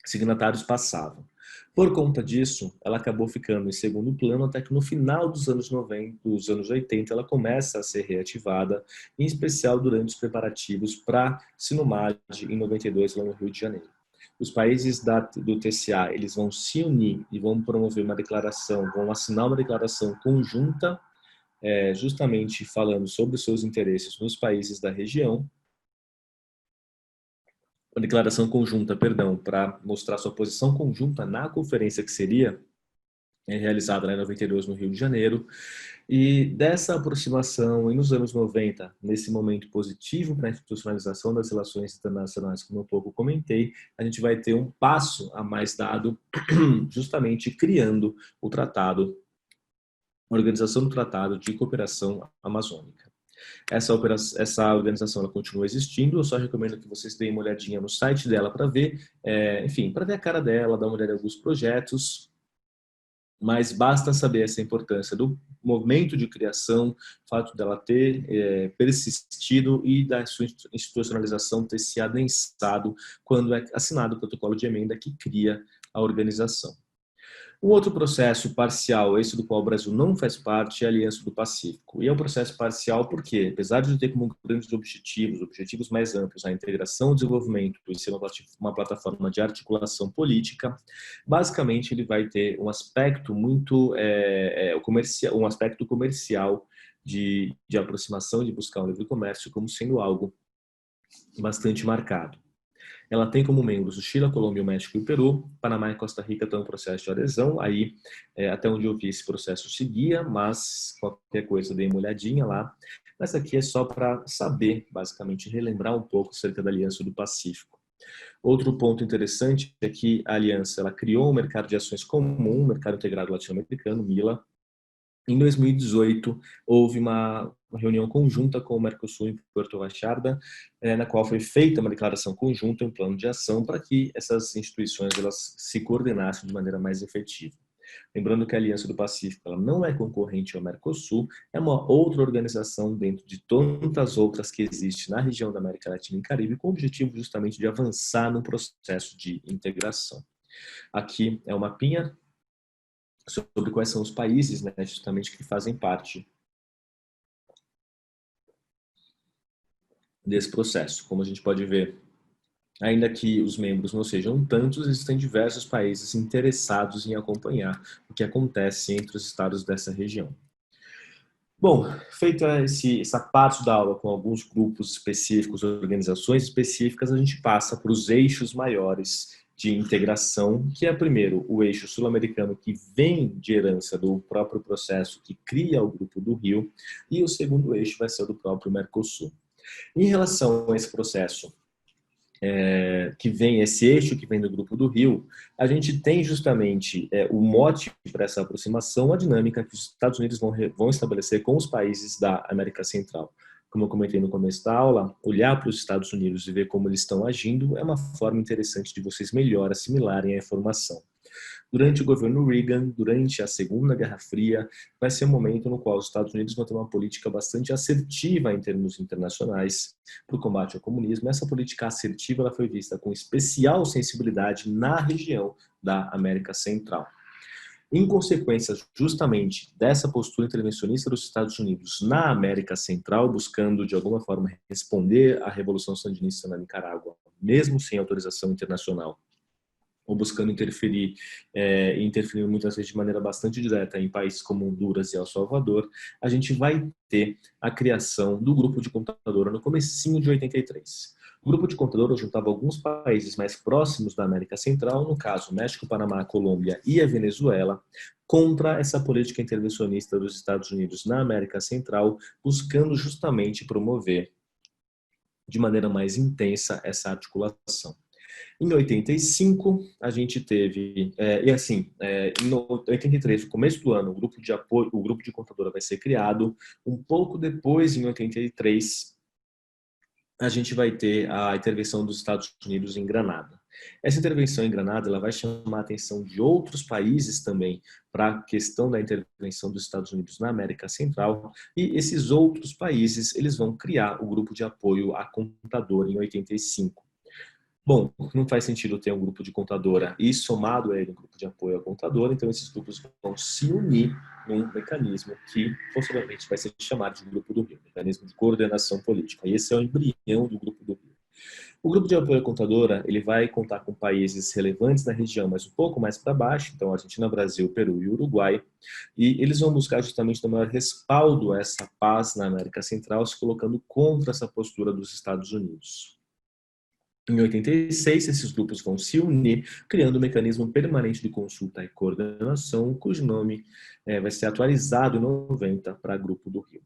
signatários passavam. Por conta disso, ela acabou ficando em segundo plano até que no final dos anos 90, dos anos 80, ela começa a ser reativada, em especial durante os preparativos para Sinomad em 92, lá no Rio de Janeiro. Os países do TCA, eles vão se unir e vão promover uma declaração, vão assinar uma declaração conjunta, justamente falando sobre os seus interesses nos países da região, uma declaração conjunta, perdão, para mostrar sua posição conjunta na conferência que seria realizada lá em 92 no Rio de Janeiro. E dessa aproximação, e nos anos 90, nesse momento positivo para a institucionalização das relações internacionais, como eu pouco comentei, a gente vai ter um passo a mais dado, justamente criando o tratado, a Organização do Tratado de Cooperação Amazônica. Essa organização ela continua existindo, eu só recomendo que vocês deem uma olhadinha no site dela para ver, enfim, para ver a cara dela, dar uma olhada em alguns projetos, mas basta saber essa importância do momento de criação, o fato dela ter persistido e da sua institucionalização ter se adensado quando é assinado o protocolo de emenda que cria a organização. Um outro processo parcial, esse do qual o Brasil não faz parte, é a Aliança do Pacífico. E é um processo parcial porque, apesar de ter como grandes objetivos mais amplos, a integração, o desenvolvimento e ser uma plataforma de articulação política, basicamente ele vai ter um aspecto muito um aspecto comercial de aproximação, de buscar um livre comércio como sendo algo bastante marcado. Ela tem como membros o Chile, a Colômbia, o México e o Peru. Panamá e Costa Rica estão em processo de adesão. Aí, até onde eu vi, esse processo seguia, mas qualquer coisa, dei uma olhadinha lá. Mas aqui é só para saber, basicamente, relembrar um pouco acerca da Aliança do Pacífico. Outro ponto interessante é que a aliança ela criou um mercado de ações comum, um mercado integrado latino-americano, MILA. Em 2018, houve uma reunião conjunta com o Mercosul em Puerto Vallarta, na qual foi feita uma declaração conjunta, um plano de ação para que essas instituições elas se coordenassem de maneira mais efetiva. Lembrando que a Aliança do Pacífico ela não é concorrente ao Mercosul, é uma outra organização dentro de tantas outras que existem na região da América Latina e Caribe, com o objetivo justamente de avançar no processo de integração. Aqui é o mapinha sobre quais são os países, né, justamente que fazem parte desse processo. Como a gente pode ver, ainda que os membros não sejam tantos, existem diversos países interessados em acompanhar o que acontece entre os estados dessa região. Bom, feita essa parte da aula com alguns grupos específicos, organizações específicas, a gente passa para os eixos maiores de integração, que é primeiro o eixo sul-americano, que vem de herança do próprio processo que cria o Grupo do Rio, e o segundo eixo vai ser o do próprio Mercosul. Em relação a esse processo, esse eixo que vem do Grupo do Rio, a gente tem justamente o mote para essa aproximação, a dinâmica que os Estados Unidos vão estabelecer com os países da América Central. Como eu comentei no começo da aula, olhar para os Estados Unidos e ver como eles estão agindo é uma forma interessante de vocês melhor assimilarem a informação. Durante o governo Reagan, durante a Segunda Guerra Fria, vai ser um momento no qual os Estados Unidos vão ter uma política bastante assertiva em termos internacionais para o combate ao comunismo. Essa política assertiva ela foi vista com especial sensibilidade na região da América Central. Em consequência, justamente dessa postura intervencionista dos Estados Unidos na América Central, buscando de alguma forma responder à Revolução Sandinista na Nicarágua, mesmo sem autorização internacional, ou buscando interferir muitas vezes de maneira bastante direta em países como Honduras e El Salvador, a gente vai ter a criação do Grupo de Contadora no comecinho de 83. O Grupo de Contadora juntava alguns países mais próximos da América Central, no caso México, Panamá, Colômbia e a Venezuela, contra essa política intervencionista dos Estados Unidos na América Central, buscando justamente promover de maneira mais intensa essa articulação. Em 85, a gente teve, em 83, no começo do ano, o grupo de apoio, o grupo de contadora vai ser criado. Um pouco depois, em 83, a gente vai ter a intervenção dos Estados Unidos em Granada. Essa intervenção em Granada ela vai chamar a atenção de outros países também para a questão da intervenção dos Estados Unidos na América Central, e esses outros países eles vão criar o grupo de apoio à contadora em 85. Bom, não faz sentido ter um grupo de contadora e somado a ele um grupo de apoio à contadora, então esses grupos vão se unir num mecanismo que possivelmente vai ser chamado de Grupo do Rio, mecanismo de coordenação política. E esse é o embrião do Grupo do Rio. O grupo de apoio à contadora, ele vai contar com países relevantes na região, mas um pouco mais para baixo, então Argentina, Brasil, Peru e Uruguai, e eles vão buscar justamente o maior respaldo a essa paz na América Central, se colocando contra essa postura dos Estados Unidos. Em 86, esses grupos vão se unir, criando um mecanismo permanente de consulta e coordenação, cujo nome vai ser atualizado em 90 para Grupo do Rio.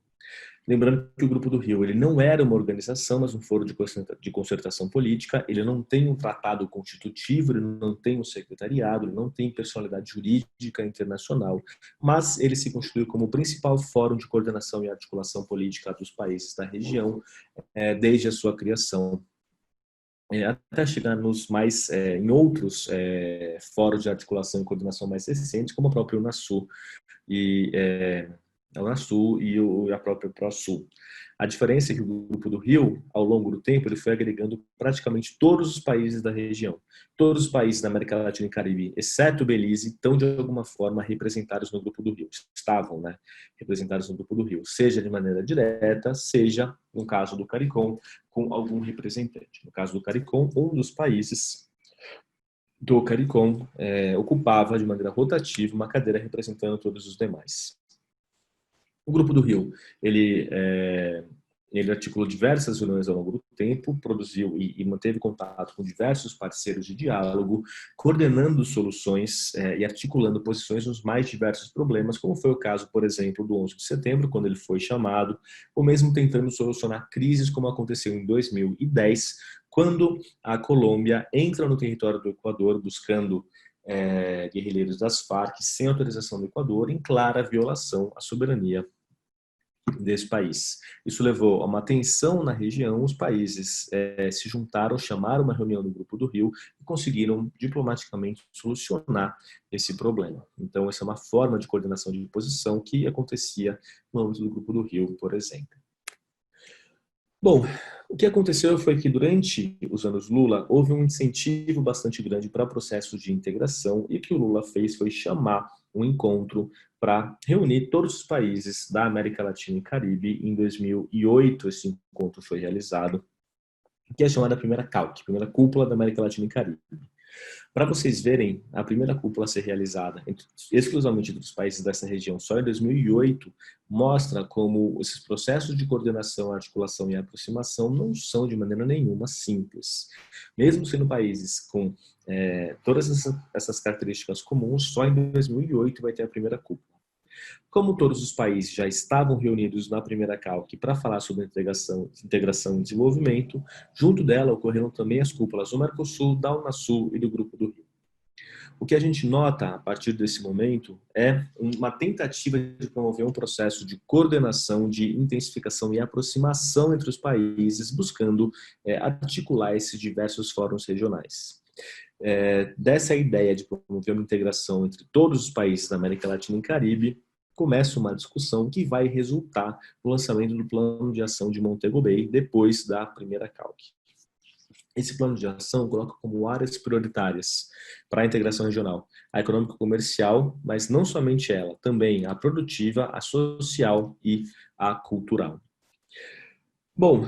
Lembrando que o Grupo do Rio ele não era uma organização, mas um foro de concertação política. Ele não tem um tratado constitutivo, ele não tem um secretariado, ele não tem personalidade jurídica internacional, mas ele se constituiu como o principal fórum de coordenação e articulação política dos países da região desde a sua criação. Até chegar em outros fóruns de articulação e coordenação mais recentes, como o próprio Unasul e a Unasul e a própria ProSul. A diferença é que o Grupo do Rio, ao longo do tempo, ele foi agregando praticamente todos os países da região. Todos os países da América Latina e Caribe, exceto o Belize, estão de alguma forma representados no Grupo do Rio. Estavam, né, representados no Grupo do Rio, seja de maneira direta, seja, no caso do CARICOM, com algum representante. No caso do CARICOM, um dos países do CARICOM ocupava de maneira rotativa uma cadeira representando todos os demais. O Grupo do Rio, ele articulou diversas reuniões ao longo do tempo, produziu e manteve contato com diversos parceiros de diálogo, coordenando soluções e articulando posições nos mais diversos problemas, como foi o caso, por exemplo, do 11 de setembro, quando ele foi chamado, ou mesmo tentando solucionar crises, como aconteceu em 2010, quando a Colômbia entra no território do Equador buscando guerrilheiros das Farc sem autorização do Equador, em clara violação à soberania desse país. Isso levou a uma tensão na região, os países se juntaram, chamaram uma reunião do Grupo do Rio e conseguiram diplomaticamente solucionar esse problema. Então, essa é uma forma de coordenação de posição que acontecia no âmbito do Grupo do Rio, por exemplo. Bom, o que aconteceu foi que durante os anos Lula houve um incentivo bastante grande para processos de integração e o que o Lula fez foi chamar um encontro para reunir todos os países da América Latina e Caribe. Em 2008 esse encontro foi realizado, que é chamada Primeira CALC, Primeira Cúpula da América Latina e Caribe. Para vocês verem a primeira cúpula a ser realizada exclusivamente dos países dessa região só em 2008, mostra como esses processos de coordenação, articulação e aproximação não são de maneira nenhuma simples. Mesmo sendo países com todas essas características comuns, só em 2008 vai ter a primeira cúpula. Como todos os países já estavam reunidos na primeira CALC para falar sobre integração e desenvolvimento, junto dela ocorreram também as cúpulas do Mercosul, da Unasul e do Grupo do Rio. O que a gente nota a partir desse momento é uma tentativa de promover um processo de coordenação, de intensificação e aproximação entre os países, buscando articular esses diversos fóruns regionais. Dessa ideia de promover uma integração entre todos os países da América Latina e Caribe, começa uma discussão que vai resultar no lançamento do Plano de Ação de Montego Bay depois da primeira CALC. Esse plano de ação coloca como áreas prioritárias para a integração regional a econômico-comercial, mas não somente ela, também a produtiva, a social e a cultural. Bom,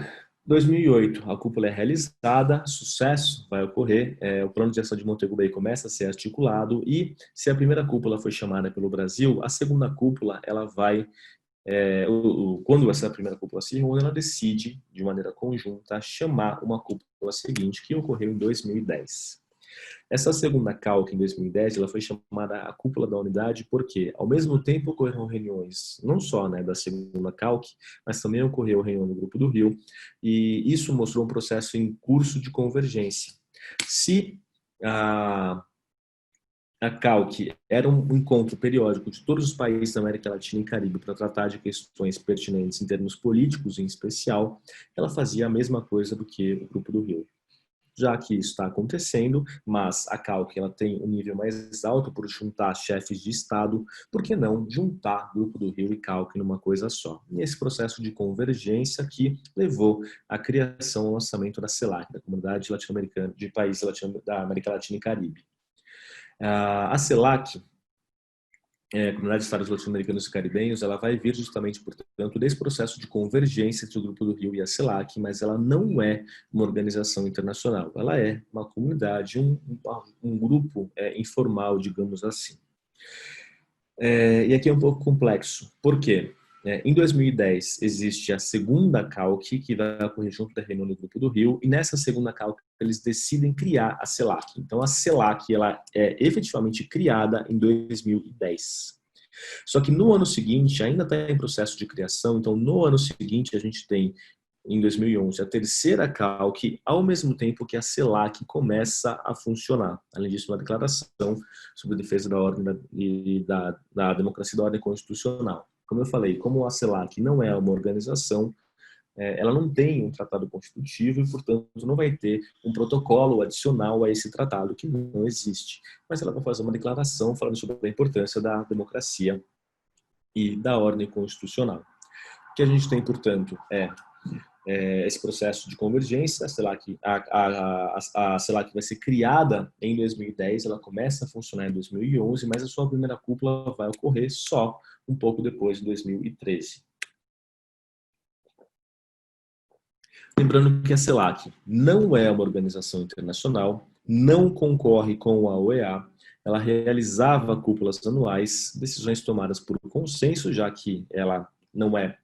2008, a cúpula é realizada, sucesso vai ocorrer, o plano de ação de Montego Bay começa a ser articulado e, se a primeira cúpula foi chamada pelo Brasil, a segunda cúpula, ela vai, quando essa primeira cúpula se reúne, ela decide, de maneira conjunta, chamar uma cúpula seguinte, que ocorreu em 2010. Essa segunda CALC, em 2010, ela foi chamada a Cúpula da Unidade porque, ao mesmo tempo, ocorreram reuniões, não só da segunda CALC, mas também ocorreu a reunião do Grupo do Rio, e isso mostrou um processo em curso de convergência. Se a CALC era um encontro periódico de todos os países da América Latina e Caribe para tratar de questões pertinentes em termos políticos, em especial, ela fazia a mesma coisa do que o Grupo do Rio. já que isso está acontecendo, mas a CALC ela tem um nível mais alto por juntar chefes de Estado, por que não juntar Grupo do Rio e CALC numa coisa só? E esse processo de convergência que levou à criação e lançamento da CELAC, da Comunidade Latino-Americana de Países da América Latina e Caribe. A CELAC, Comunidade de Estados Latino-Americanos e Caribenhos, ela vai vir justamente, portanto, desse processo de convergência entre o Grupo do Rio e a CELAC, mas ela não é uma organização internacional, ela é uma comunidade, um grupo informal, digamos assim. E aqui é um pouco complexo. Por quê? Em 2010, existe a segunda CALC, que vai ocorrer junto da reunião do Grupo do Rio, e nessa segunda CALC eles decidem criar a CELAC. Então, a CELAC ela é efetivamente criada em 2010. Só que no ano seguinte, ainda está em processo de criação, então no ano seguinte a gente tem, em 2011, a terceira CALC, ao mesmo tempo que a CELAC começa a funcionar. Além disso, uma declaração sobre a defesa da ordem da democracia e da ordem constitucional. Como eu falei, como a CELAC não é uma organização, ela não tem um tratado constitutivo e, portanto, não vai ter um protocolo adicional a esse tratado, que não existe. Mas ela vai fazer uma declaração falando sobre a importância da democracia e da ordem constitucional. O que a gente tem, portanto, esse processo de convergência. A CELAC vai ser criada em 2010, ela começa a funcionar em 2011, mas a sua primeira cúpula vai ocorrer só um pouco depois, em 2013. Lembrando que a CELAC não é uma organização internacional, não concorre com a OEA, ela realizava cúpulas anuais, decisões tomadas por consenso, já que ela não é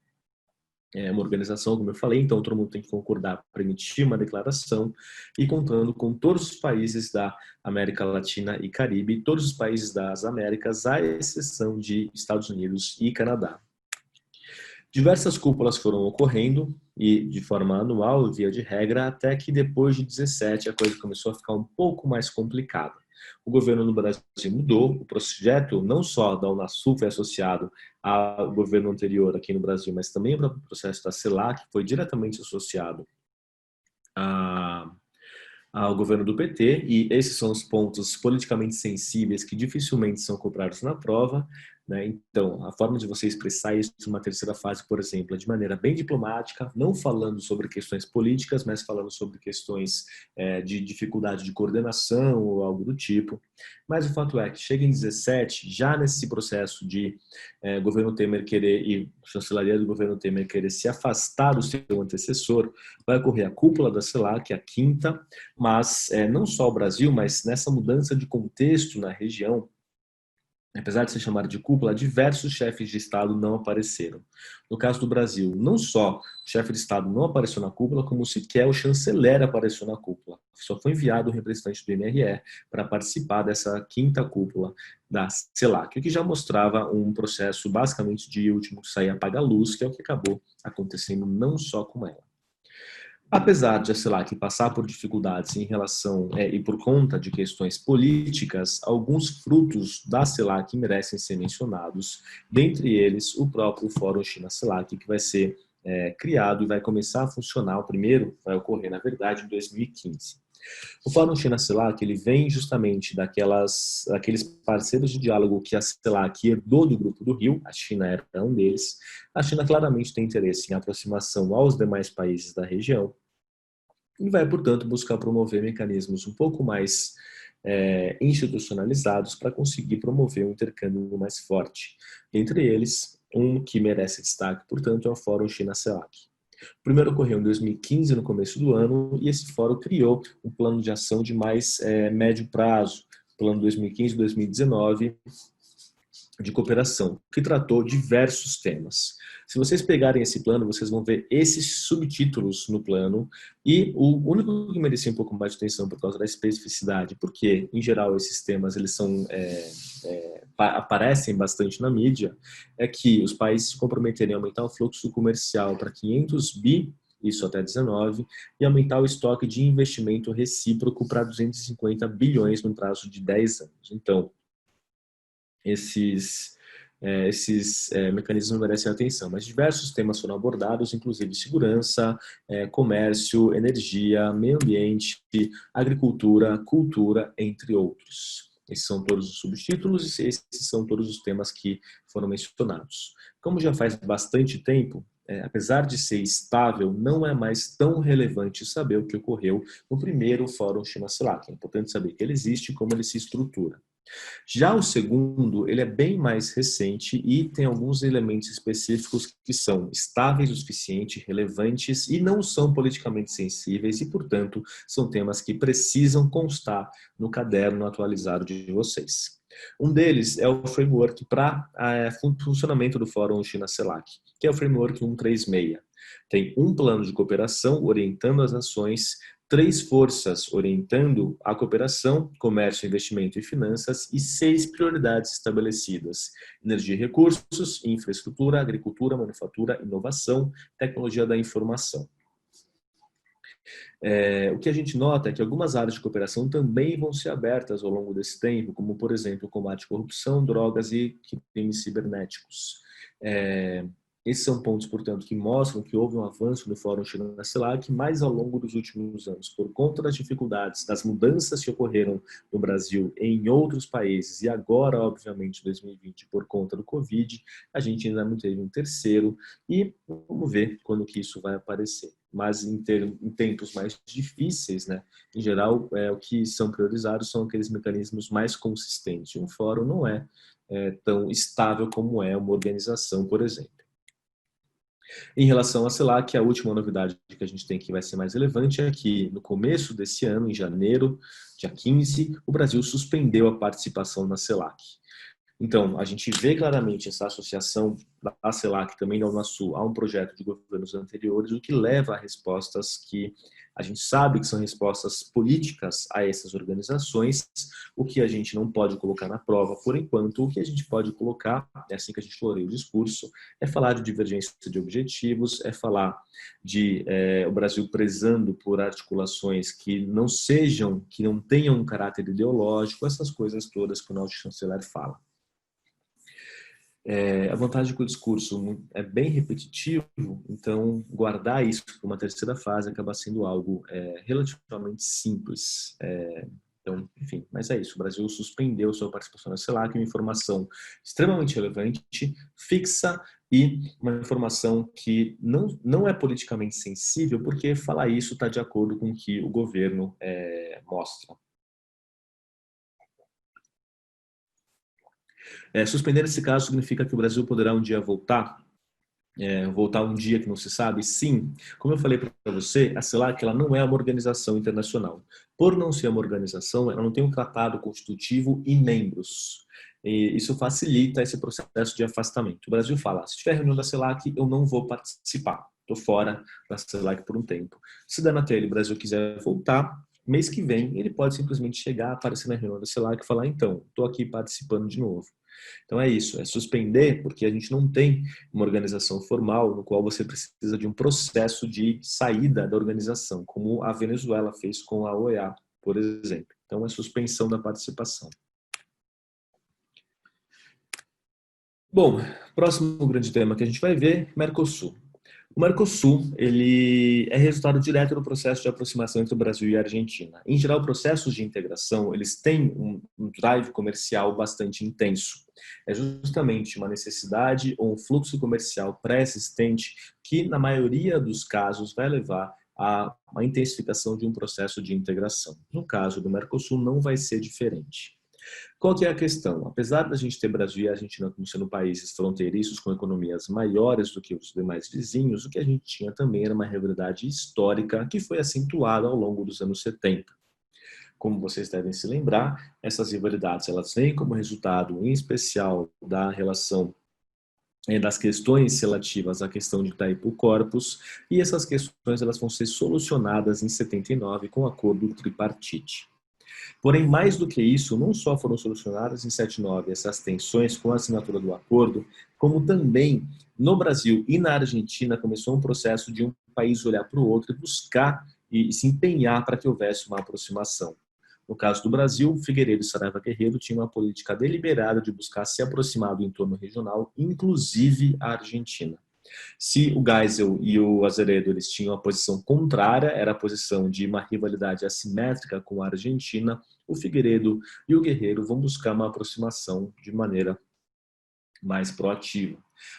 uma organização, como eu falei, então todo mundo tem que concordar para emitir uma declaração, e contando com todos os países da América Latina e Caribe, todos os países das Américas, à exceção de Estados Unidos e Canadá. Diversas cúpulas foram ocorrendo, e de forma anual, via de regra, até que depois de 17 a coisa começou a ficar um pouco mais complicada. O governo no Brasil mudou, o projeto não só da Unasul foi associado ao governo anterior aqui no Brasil, mas também o processo da CELAC foi diretamente associado ao governo do PT, e esses são os pontos politicamente sensíveis que dificilmente são cobrados na prova, né? Então, a forma de você expressar isso numa terceira fase, por exemplo, é de maneira bem diplomática, não falando sobre questões políticas, mas falando sobre questões de dificuldade de coordenação ou algo do tipo. Mas o fato é que chega em 17, já nesse processo de governo Temer querer, e chancelaria do governo Temer querer se afastar do seu antecessor, vai ocorrer a cúpula da CELAC, a quinta, mas não só o Brasil, mas nessa mudança de contexto na região, apesar de ser chamado de cúpula, diversos chefes de Estado não apareceram. No caso do Brasil, não só o chefe de Estado não apareceu na cúpula, como sequer o chanceler apareceu na cúpula. Só foi enviado o representante do MRE para participar dessa quinta cúpula da CELAC, o que já mostrava um processo basicamente de último sair apaga-luz, que é o que acabou acontecendo não só com ela. Apesar de a CELAC passar por dificuldades em relação e por conta de questões políticas, alguns frutos da CELAC merecem ser mencionados, dentre eles o próprio Fórum China-CELAC, que vai ser criado e vai começar a funcionar. O primeiro vai ocorrer, na verdade, em 2015. O Fórum China-CELAC ele vem justamente daqueles parceiros de diálogo que a CELAC herdou do Grupo do Rio, a China era um deles. A China claramente tem interesse em aproximação aos demais países da região e vai, portanto, buscar promover mecanismos um pouco mais institucionalizados para conseguir promover um intercâmbio mais forte. Entre eles, um que merece destaque, portanto, é o Fórum China-CELAC. O primeiro ocorreu em 2015, no começo do ano, e esse fórum criou um plano de ação de mais médio prazo, plano 2015-2019, de cooperação, que tratou diversos temas. Se vocês pegarem esse plano, vocês vão ver esses subtítulos no plano, e o único que merecia um pouco mais de atenção por causa da especificidade, porque, em geral, esses temas eles são, aparecem bastante na mídia, é que os países se comprometerem a aumentar o fluxo comercial para 500 bi, isso até 19, e aumentar o estoque de investimento recíproco para 250 bilhões no prazo de 10 anos. Então, esses esses mecanismos merecem atenção. Mas diversos temas foram abordados, inclusive segurança, comércio, energia, meio ambiente, agricultura, cultura, entre outros. Esses são todos os subtítulos e esses são todos os temas que foram mencionados. Como já faz bastante tempo, apesar de ser estável, não é mais tão relevante saber o que ocorreu no primeiro Fórum China-CELAC. É importante saber que ele existe e como ele se estrutura. Já o segundo, ele é bem mais recente e tem alguns elementos específicos que são estáveis o suficiente, relevantes e não são politicamente sensíveis e, portanto, são temas que precisam constar no caderno atualizado de vocês. Um deles é o framework para funcionamento do Fórum China-CELAC, que é o framework 136. Tem um plano de cooperação orientando as nações, 3 forças orientando a cooperação, comércio, investimento e finanças e 6 prioridades estabelecidas: energia e recursos, infraestrutura, agricultura, manufatura, inovação, tecnologia da informação. O que a gente nota é que algumas áreas de cooperação também vão ser abertas ao longo desse tempo, como, por exemplo, o combate à corrupção, drogas e crimes cibernéticos. Esses são pontos, portanto, que mostram que houve um avanço no Fórum China-CELAC, mas ao longo dos últimos anos, por conta das dificuldades, das mudanças que ocorreram no Brasil e em outros países, e agora, obviamente, em 2020, por conta do Covid, a gente ainda não teve um terceiro, e vamos ver quando que isso vai aparecer. Mas em tempos mais difíceis, né, em geral, o que são priorizados são aqueles mecanismos mais consistentes. Um fórum não é tão estável como é uma organização, por exemplo. Em relação à CELAC, a última novidade que a gente tem que vai ser mais relevante é que no começo desse ano, em janeiro, dia 15, o Brasil suspendeu a participação na CELAC. Então, a gente vê claramente essa associação da CELAC também da Unasul a um projeto de governos anteriores, o que leva a respostas que a gente sabe que são respostas políticas a essas organizações, o que a gente não pode colocar na prova por enquanto. O que a gente pode colocar, é assim que a gente floreia o discurso, é falar de divergência de objetivos, é falar de o Brasil prezando por articulações que não sejam, que não tenham um caráter ideológico, essas coisas todas que o nosso chanceler fala. A vantagem é que o discurso é bem repetitivo, então guardar isso para uma terceira fase acaba sendo algo relativamente simples. Então, enfim, mas é isso. O Brasil suspendeu sua participação na CELAC, uma informação extremamente relevante, fixa e uma informação que não é politicamente sensível, porque falar isso está de acordo com o que o governo mostra. Suspender esse caso significa que o Brasil poderá um dia voltar um dia que não se sabe? Sim. Como eu falei para você, a CELAC ela não é uma organização internacional. Por não ser uma organização, ela não tem um tratado constitutivo e membros. E isso facilita esse processo de afastamento. O Brasil fala, se tiver reunião da CELAC, eu não vou participar. Estou fora da CELAC por um tempo. Se der na telha e o Brasil quiser voltar, mês que vem, ele pode simplesmente chegar, aparecer na reunião da CELAC e falar, então, estou aqui participando de novo. Então é isso, é suspender, porque a gente não tem uma organização formal no qual você precisa de um processo de saída da organização, como a Venezuela fez com a OEA, por exemplo. Então é suspensão da participação. Bom, próximo grande tema que a gente vai ver, Mercosul. O Mercosul, ele é resultado direto do processo de aproximação entre o Brasil e a Argentina. Em geral, processos de integração, eles têm um drive comercial bastante intenso. É justamente uma necessidade ou um fluxo comercial pré-existente que, na maioria dos casos, vai levar a uma intensificação de um processo de integração. No caso do Mercosul, não vai ser diferente. Qual que é a questão? Apesar da gente ter Brasil e Argentina como sendo países fronteiriços com economias maiores do que os demais vizinhos, o que a gente tinha também era uma rivalidade histórica que foi acentuada ao longo dos anos 70. Como vocês devem se lembrar, essas rivalidades elas vêm como resultado, em especial, da relação das questões relativas à questão de Itaipu Corpus, e essas questões elas vão ser solucionadas em 79 com o acordo tripartite. Porém, mais do que isso, não só foram solucionadas em 79 essas tensões com a assinatura do acordo, como também no Brasil e na Argentina começou um processo de um país olhar para o outro e buscar e se empenhar para que houvesse uma aproximação. No caso do Brasil, Figueiredo e Saraiva Guerreiro tinham uma política deliberada de buscar se aproximar do entorno regional, inclusive a Argentina. Se o Geisel e o Azeredo eles tinham a posição contrária, era a posição de uma rivalidade assimétrica com a Argentina, o Figueiredo e o Guerreiro vão buscar uma aproximação de maneira mais proativa.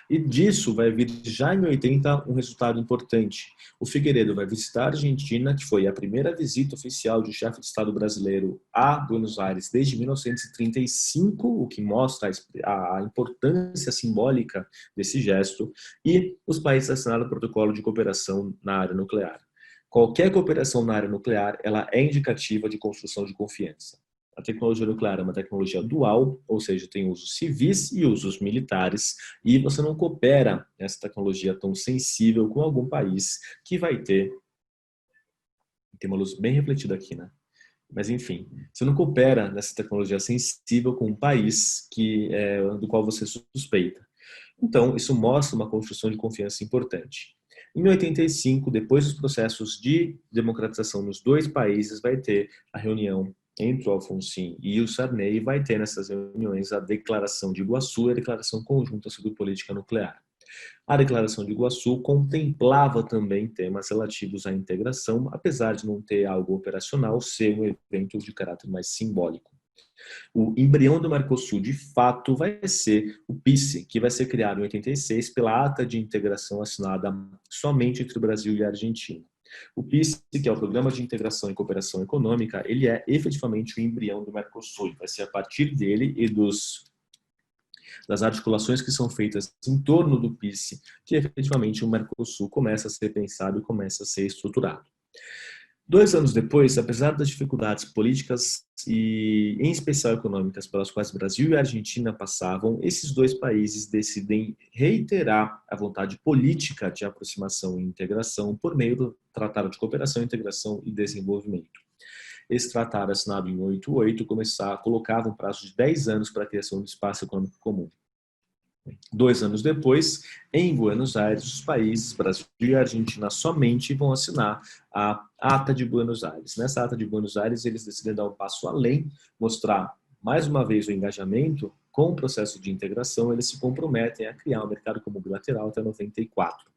E disso vai vir já em 80 um resultado importante. O Figueiredo vai visitar a Argentina, que foi a primeira visita oficial de chefe de Estado brasileiro a Buenos Aires desde 1935, o que mostra a importância simbólica desse gesto, e os países assinaram o protocolo de cooperação na área nuclear. Qualquer cooperação na área nuclear, ela é indicativa de construção de confiança. A tecnologia nuclear é uma tecnologia dual, ou seja, tem usos civis e usos militares, e você não coopera nessa tecnologia tão sensível com algum país que vai ter... Tem uma luz bem refletida aqui, né? Mas, enfim, você não coopera nessa tecnologia sensível com um país do qual você suspeita. Então, isso mostra uma construção de confiança importante. Em 85, depois dos processos de democratização nos dois países, vai ter a reunião entre o Alfonsin e o Sarney, e vai ter nessas reuniões a Declaração de Iguaçu e a Declaração Conjunta sobre Política Nuclear. A Declaração de Iguaçu contemplava também temas relativos à integração, apesar de não ter algo operacional, ser um evento de caráter mais simbólico. O embrião do Mercosul, de fato, vai ser o PICE, que vai ser criado em 86 pela ata de integração assinada somente entre o Brasil e a Argentina. O PICE, que é o Programa de Integração e Cooperação Econômica, ele é efetivamente o embrião do Mercosul. Vai ser a partir dele e das articulações que são feitas em torno do PICE que efetivamente o Mercosul começa a ser pensado e começa a ser estruturado. 2 anos depois, apesar das dificuldades políticas e, em especial, econômicas pelas quais Brasil e Argentina passavam, esses dois países decidem reiterar a vontade política de aproximação e integração por meio do Tratado de Cooperação, Integração e Desenvolvimento. Esse tratado, assinado em 88, colocava um prazo de 10 anos para a criação do Espaço Econômico Comum. 2 anos depois, em Buenos Aires, os países Brasil e Argentina somente vão assinar a Ata de Buenos Aires. Nessa Ata de Buenos Aires, eles decidem dar um passo além, mostrar mais uma vez o engajamento com o processo de integração. Eles se comprometem a criar um mercado comum bilateral até 94.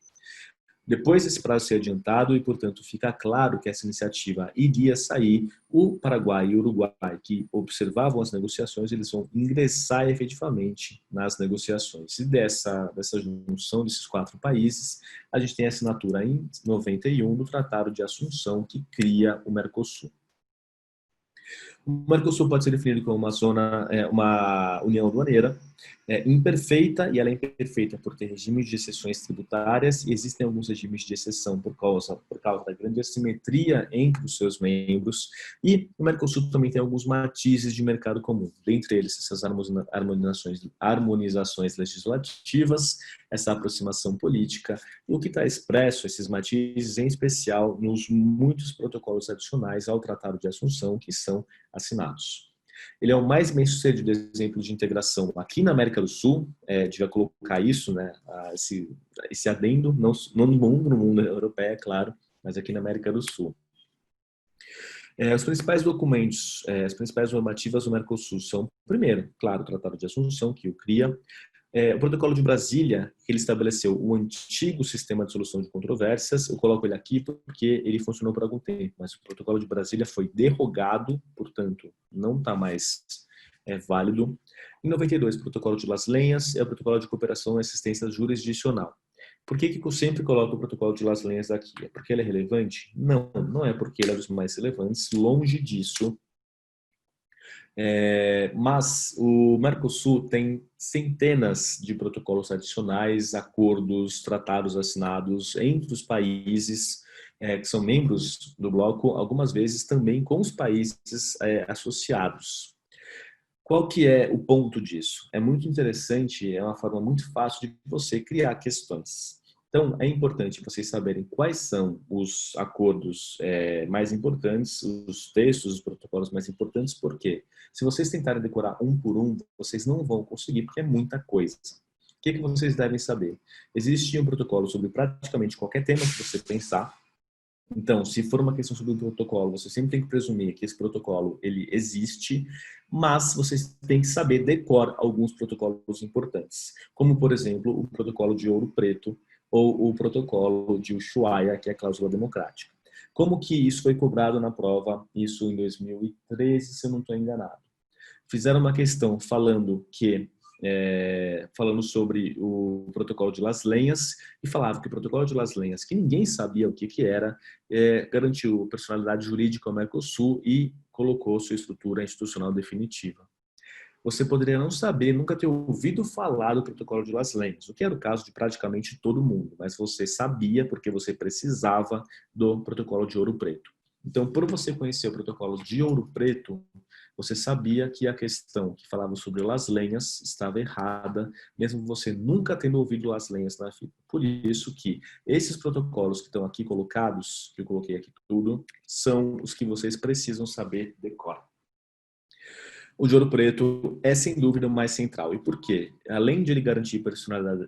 Depois desse prazo ser adiantado e, portanto, fica claro que essa iniciativa iria sair, o Paraguai e o Uruguai, que observavam as negociações, eles vão ingressar efetivamente nas negociações. E dessa junção desses 4 países, a gente tem a assinatura em 91 do Tratado de Assunção, que cria o Mercosul. O Mercosul pode ser definido como uma união aduaneira imperfeita, e ela é imperfeita por ter regimes de exceções tributárias, e existem alguns regimes de exceção por causa da grande assimetria entre os seus membros, e o Mercosul também tem alguns matizes de mercado comum, dentre eles essas harmonizações legislativas, essa aproximação política, e o que está expresso, esses matizes, em especial nos muitos protocolos adicionais ao Tratado de Assunção, que são assinados. Ele é o mais bem-sucedido exemplo de integração aqui na América do Sul, devia colocar isso, né, esse adendo, não no mundo europeu, é claro, mas aqui na América do Sul. Os principais documentos, as principais normativas do Mercosul são, primeiro, claro, o Tratado de Assunção, que o cria, o Protocolo de Brasília, que ele estabeleceu o antigo sistema de solução de controvérsias. Eu coloco ele aqui porque ele funcionou por algum tempo, mas o Protocolo de Brasília foi derrogado, portanto, não está mais válido. Em 92, o Protocolo de Las Lenhas é o Protocolo de Cooperação e Assistência Jurisdicional. Por que eu sempre coloco o Protocolo de Las Lenhas aqui? É porque ele é relevante? Não, não é porque ele é dos mais relevantes, longe disso. Mas o Mercosul tem centenas de protocolos adicionais, acordos, tratados assinados entre os países que são membros do bloco, algumas vezes também com os países associados. Qual que é o ponto disso? É muito interessante, é uma forma muito fácil de você criar questões. Então, é importante vocês saberem quais são os acordos mais importantes, os textos, os protocolos mais importantes, porque se vocês tentarem decorar um por um, vocês não vão conseguir, porque é muita coisa. O que vocês devem saber? Existe um protocolo sobre praticamente qualquer tema que você pensar. Então, se for uma questão sobre um protocolo, você sempre tem que presumir que esse protocolo ele existe, mas vocês têm que saber decor alguns protocolos importantes, como, por exemplo, o protocolo de Ouro Preto ou o protocolo de Ushuaia, que é a cláusula democrática. Como que isso foi cobrado na prova? Isso em 2013, se eu não estou enganado. Fizeram uma questão falando sobre o protocolo de Las Lenhas e falava que o protocolo de Las Lenhas, que ninguém sabia o que era, garantiu personalidade jurídica ao Mercosul e colocou sua estrutura institucional definitiva. Você poderia não saber, nunca ter ouvido falar do protocolo de Las Lenhas, o que era o caso de praticamente todo mundo, mas você sabia porque você precisava do protocolo de Ouro Preto. Então, por você conhecer o protocolo de Ouro Preto, você sabia que a questão que falava sobre Las Lenhas estava errada, mesmo você nunca tendo ouvido Las Lenhas na vida. Por isso que esses protocolos que estão aqui colocados, que eu coloquei aqui tudo, são os que vocês precisam saber decorar. O de Ouro Preto é, sem dúvida, o mais central. E por quê? Além de ele garantir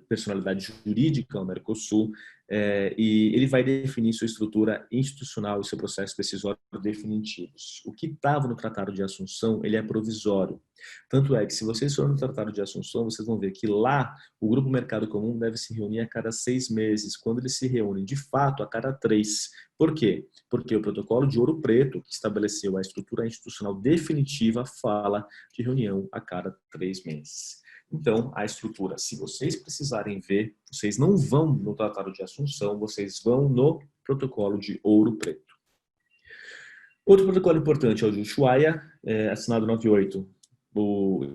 personalidade jurídica ao Mercosul, e ele vai definir sua estrutura institucional e seu processo decisório definitivos. O que estava no Tratado de Assunção, ele é provisório. Tanto é que, se vocês forem no Tratado de Assunção, vocês vão ver que lá o Grupo Mercado Comum deve se reunir a cada 6 meses, quando eles se reúnem, de fato, a cada 3. Por quê? Porque o protocolo de Ouro Preto, que estabeleceu a estrutura institucional definitiva, fala de reunião a cada 3 meses. Então, a estrutura, se vocês precisarem ver, vocês não vão no Tratado de Assunção, vocês vão no protocolo de Ouro Preto. Outro protocolo importante é o de Ushuaia, assinado 98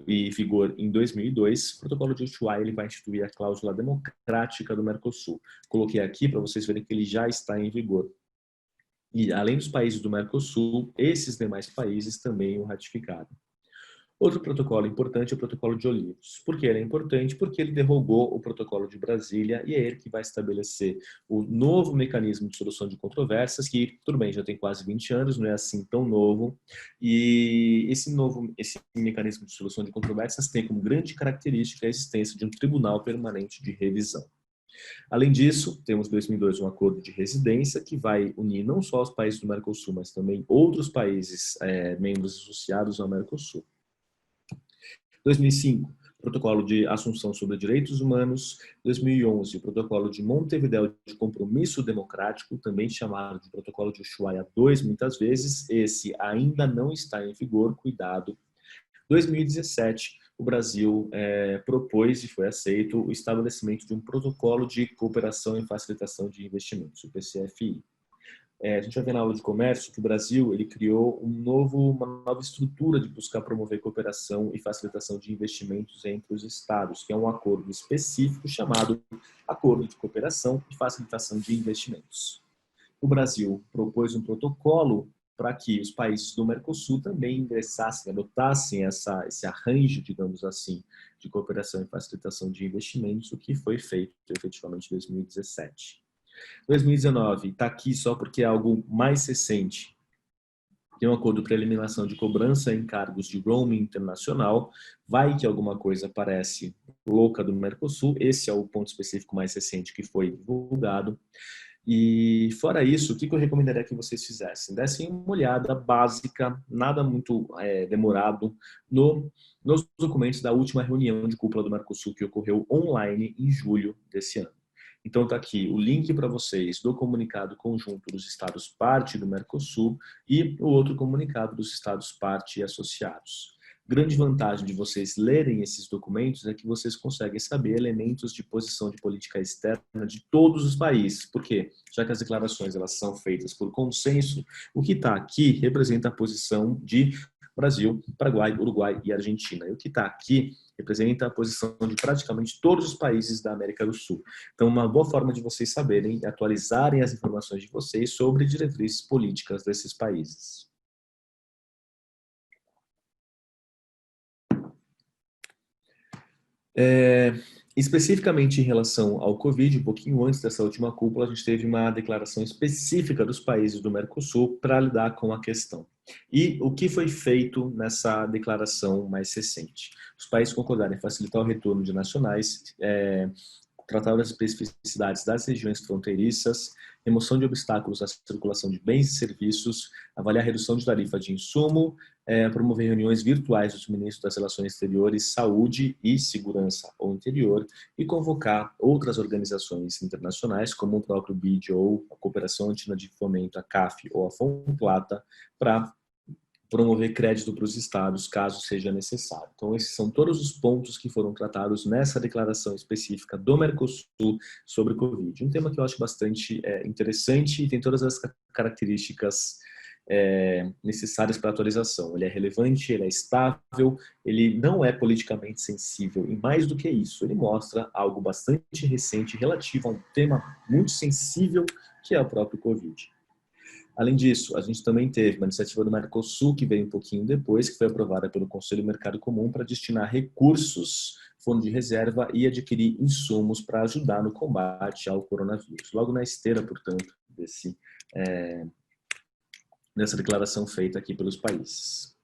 e vigor em 2002. O protocolo de Ushuaia ele vai instituir a cláusula democrática do Mercosul. Coloquei aqui para vocês verem que ele já está em vigor. E, além dos países do Mercosul, esses demais países também o ratificaram. Outro protocolo importante é o protocolo de Olivos. Por que ele é importante? Porque ele derrogou o protocolo de Brasília e é ele que vai estabelecer o novo mecanismo de solução de controvérsias, que, tudo bem, já tem quase 20 anos, não é assim tão novo. E esse mecanismo de solução de controvérsias tem como grande característica a existência de um tribunal permanente de revisão. Além disso, temos em 2002 um acordo de residência que vai unir não só os países do Mercosul, mas também outros países membros associados ao Mercosul. 2005, Protocolo de Assunção sobre Direitos Humanos. 2011, o Protocolo de Montevidéu de Compromisso Democrático, também chamado de Protocolo de Ushuaia II, muitas vezes. Esse ainda não está em vigor, cuidado. 2017, o Brasil propôs e foi aceito o estabelecimento de um Protocolo de Cooperação e Facilitação de Investimentos, o PCFI. A gente vai ver na aula de comércio que o Brasil ele criou uma nova estrutura de buscar promover cooperação e facilitação de investimentos entre os estados, que é um acordo específico chamado Acordo de Cooperação e Facilitação de Investimentos. O Brasil propôs um protocolo para que os países do Mercosul também ingressassem, adotassem esse arranjo, digamos assim, de cooperação e facilitação de investimentos, o que foi feito efetivamente em 2017. 2019 está aqui só porque é algo mais recente. Tem um acordo para eliminação de cobrança em cargos de roaming internacional. Vai que alguma coisa parece louca do Mercosul. Esse é o ponto específico mais recente que foi divulgado. E fora isso, o que eu recomendaria que vocês fizessem? Dessem uma olhada básica, nada muito demorado, nos documentos da última reunião de cúpula do Mercosul que ocorreu online em julho desse ano. Então está aqui o link para vocês do comunicado conjunto dos estados parte do Mercosul e o outro comunicado dos estados parte e associados. Grande vantagem de vocês lerem esses documentos é que vocês conseguem saber elementos de posição de política externa de todos os países. Por quê? Já que as declarações elas são feitas por consenso, o que está aqui representa a posição de Brasil, Paraguai, Uruguai e Argentina. E o que está aqui representa a posição de praticamente todos os países da América do Sul. Então, uma boa forma de vocês saberem e atualizarem as informações de vocês sobre diretrizes políticas desses países. Especificamente em relação ao Covid, um pouquinho antes dessa última cúpula, a gente teve uma declaração específica dos países do Mercosul para lidar com a questão. E o que foi feito nessa declaração mais recente? Os países concordaram em facilitar o retorno de nacionais tratar das especificidades das regiões fronteiriças, remoção de obstáculos à circulação de bens e serviços, avaliar a redução de tarifa de insumo, promover reuniões virtuais dos ministros das Relações Exteriores, Saúde e Segurança ou Interior e convocar outras organizações internacionais, como o próprio BID ou a Cooperação Andina de Fomento, a CAF ou a FONPLATA, para promover crédito para os estados, caso seja necessário. Então, esses são todos os pontos que foram tratados nessa declaração específica do Mercosul sobre Covid. Um tema que eu acho bastante interessante e tem todas as características necessárias para atualização. Ele é relevante, ele é estável, ele não é politicamente sensível e, mais do que isso, ele mostra algo bastante recente relativo a um tema muito sensível que é o próprio Covid. Além disso, a gente também teve uma iniciativa do Mercosul, que veio um pouquinho depois, que foi aprovada pelo Conselho do Mercado Comum para destinar recursos, fundo de reserva e adquirir insumos para ajudar no combate ao coronavírus. Logo na esteira, portanto, dessa declaração feita aqui pelos países.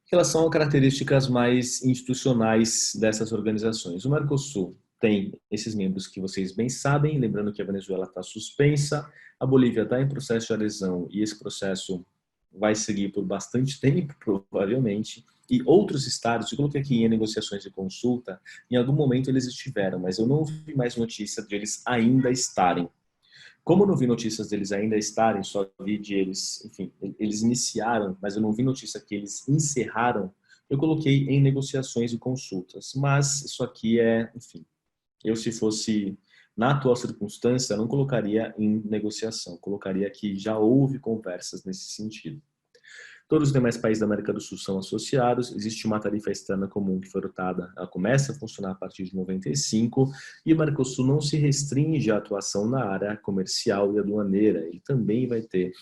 Em relação a características mais institucionais dessas organizações, o Mercosul tem esses membros que vocês bem sabem, lembrando que a Venezuela está suspensa, a Bolívia está em processo de adesão e esse processo vai seguir por bastante tempo, provavelmente, e outros estados, eu coloquei aqui em negociações de consulta, em algum momento eles estiveram, mas eu não vi mais notícia de eles ainda estarem. Como eu não vi notícias deles ainda estarem, só vi de eles, enfim, eles iniciaram, mas eu não vi notícia que eles encerraram, eu coloquei em negociações e consultas. Mas isso aqui enfim, eu se fosse na atual circunstância, não colocaria em negociação, colocaria que já houve conversas nesse sentido. Todos os demais países da América do Sul são associados, existe uma tarifa externa comum que foi adotada, ela começa a funcionar a partir de 95, e o Mercosul não se restringe à atuação na área comercial e aduaneira, ele também vai ter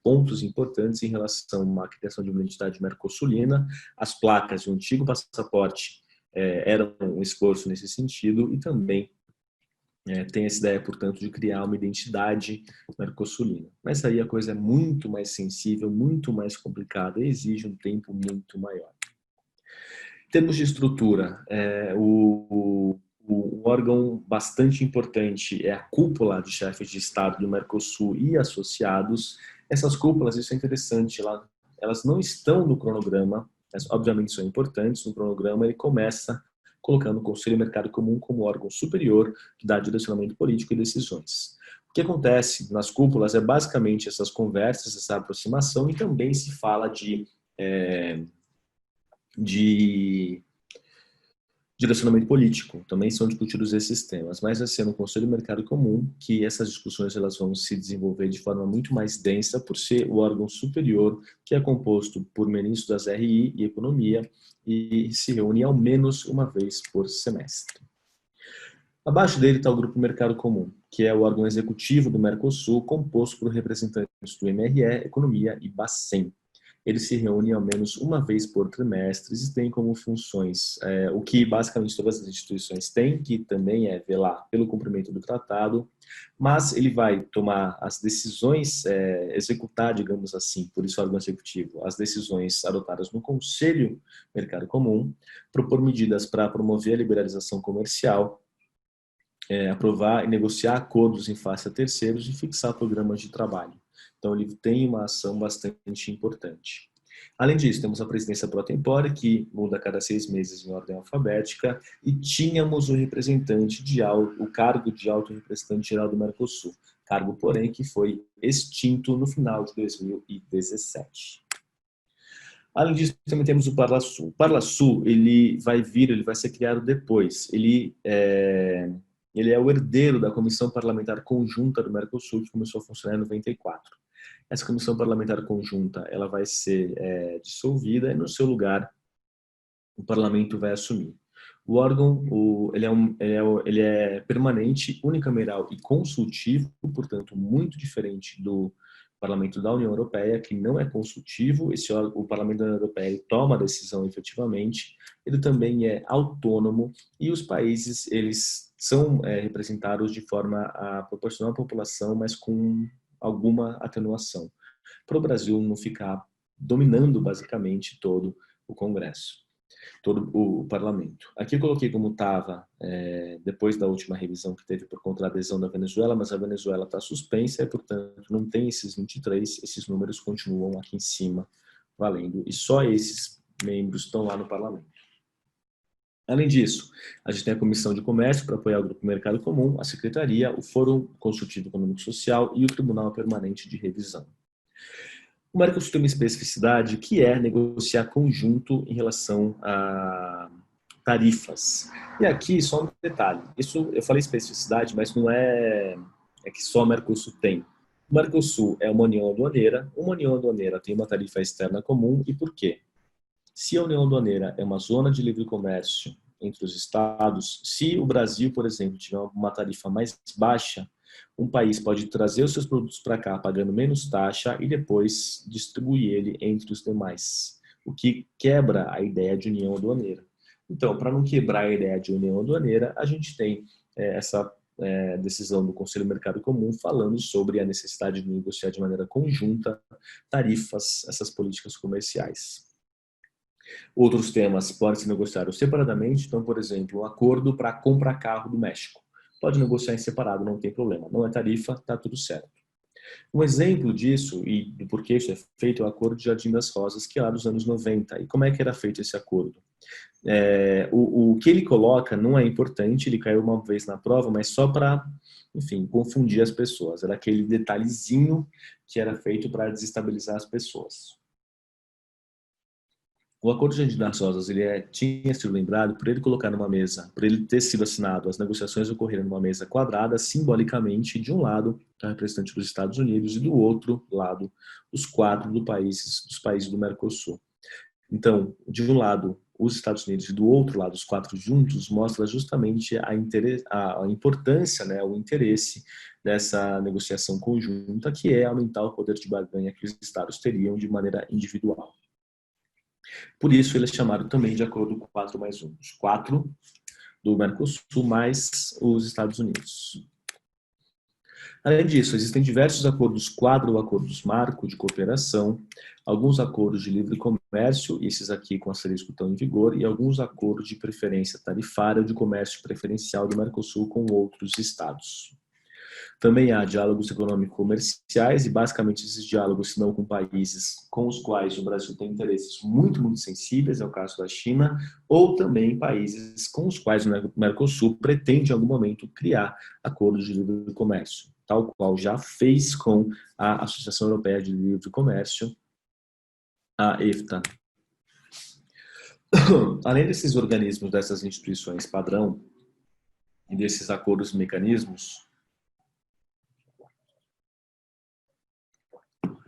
pontos importantes em relação à criação de uma identidade mercosulina, as placas de um antigo passaporte eram um esforço nesse sentido, e também tem essa ideia, portanto, de criar uma identidade mercosulina. Mas aí a coisa é muito mais sensível, muito mais complicada e exige um tempo muito maior. Em termos de estrutura, um órgão bastante importante é a cúpula de chefes de Estado do Mercosul e associados. Essas cúpulas, isso é interessante, elas não estão no cronograma, mas obviamente são importantes. No cronograma ele começa colocando o Conselho do Mercado Comum como órgão superior que dá direcionamento político e decisões. O que acontece nas cúpulas é basicamente essas conversas, essa aproximação, e também se fala de direcionamento político, também são discutidos esses temas, mas vai ser no Conselho do Mercado Comum que essas discussões elas vão se desenvolver de forma muito mais densa, por ser o órgão superior, que é composto por ministros das RI e Economia, e se reúne ao menos uma vez por semestre. Abaixo dele está o Grupo Mercado Comum, que é o órgão executivo do Mercosul, composto por representantes do MRE, Economia e Bacen. Ele se reúne ao menos uma vez por trimestre e tem como funções o que basicamente todas as instituições têm, que também é velar pelo cumprimento do tratado, mas ele vai tomar as decisões, executar, digamos assim, por isso órgão executivo, as decisões adotadas no Conselho Mercado Comum, propor medidas para promover a liberalização comercial, aprovar e negociar acordos em face a terceiros e fixar programas de trabalho. Então, ele tem uma ação bastante importante. Além disso, temos a presidência pro tempore, que muda a cada 6 meses em ordem alfabética, e tínhamos o cargo de alto representante geral do Mercosul, cargo, porém, que foi extinto no final de 2017. Além disso, também temos o Parlasul. O Parlasul, ele vai ser criado depois. Ele é o herdeiro da Comissão Parlamentar Conjunta do Mercosul, que começou a funcionar em 94. Essa Comissão Parlamentar Conjunta ela vai ser dissolvida e, no seu lugar, o Parlamento vai assumir. O órgão ele é permanente, unicameral e consultivo, portanto, muito diferente do Parlamento da União Europeia, que não é consultivo. O Parlamento da União Europeia toma a decisão efetivamente. Ele também é autônomo e os países eles são representados de forma a proporcionar a população, mas com alguma atenuação, para o Brasil não ficar dominando basicamente todo o Congresso. todo o parlamento. Aqui eu coloquei como estava depois da última revisão que teve por conta da adesão da Venezuela, mas a Venezuela está suspensa e, portanto, não tem esses 23, esses números continuam aqui em cima valendo, e só esses membros estão lá no parlamento. Além disso, a gente tem a Comissão de Comércio para apoiar o Grupo Mercado Comum, a Secretaria, o Fórum Consultivo Econômico e Social e o Tribunal Permanente de Revisão. O Mercosul tem uma especificidade que é negociar conjunto em relação a tarifas. E aqui, só um detalhe. Isso, eu falei especificidade, mas não é que só o Mercosul tem. O Mercosul é uma união aduaneira tem uma tarifa externa comum, e por quê? Se a união aduaneira é uma zona de livre comércio entre os estados, se o Brasil, por exemplo, tiver uma tarifa mais baixa, um país pode trazer os seus produtos para cá pagando menos taxa e depois distribuir ele entre os demais, o que quebra a ideia de união aduaneira. Então, para não quebrar a ideia de união aduaneira, a gente tem essa decisão do Conselho Mercado Comum falando sobre a necessidade de negociar de maneira conjunta tarifas, essas políticas comerciais. Outros temas podem ser negociados separadamente, então, por exemplo, um acordo para comprar carro do México. Pode negociar em separado, não tem problema. Não é tarifa, está tudo certo. Um exemplo disso e do porquê isso é feito é o Acordo de Jardim das Rosas, que é lá dos anos 90. E como é que era feito esse acordo? O que ele coloca não é importante, ele caiu uma vez na prova, mas só para, enfim, confundir as pessoas. Era aquele detalhezinho que era feito para desestabilizar as pessoas. O Acordo de Jardim das Rosas tinha sido lembrado por ele colocar numa mesa, por ele ter sido assinado, as negociações ocorreram numa mesa quadrada, simbolicamente, de um lado, a representante dos Estados Unidos, e do outro lado, os quatro dos países do Mercosul. Então, de um lado, os Estados Unidos e do outro lado, os quatro juntos, mostra justamente a importância, né, o interesse dessa negociação conjunta, que é aumentar o poder de barganha que os Estados teriam de maneira individual. Por isso, ele é chamado também de Acordo 4+1. Os quatro do Mercosul mais os Estados Unidos. Além disso, existem diversos acordos quadro ou acordos marco de cooperação, alguns acordos de livre comércio, esses aqui com asterisco estão em vigor, e alguns acordos de preferência tarifária ou de comércio preferencial do Mercosul com outros estados. Também há diálogos econômico-comerciais e basicamente esses diálogos se dão com países com os quais o Brasil tem interesses muito, muito sensíveis, é o caso da China, ou também países com os quais o Mercosul pretende em algum momento criar acordos de livre comércio, tal qual já fez com a Associação Europeia de Livre Comércio, a EFTA. Além desses organismos, dessas instituições padrão e desses acordos e mecanismos,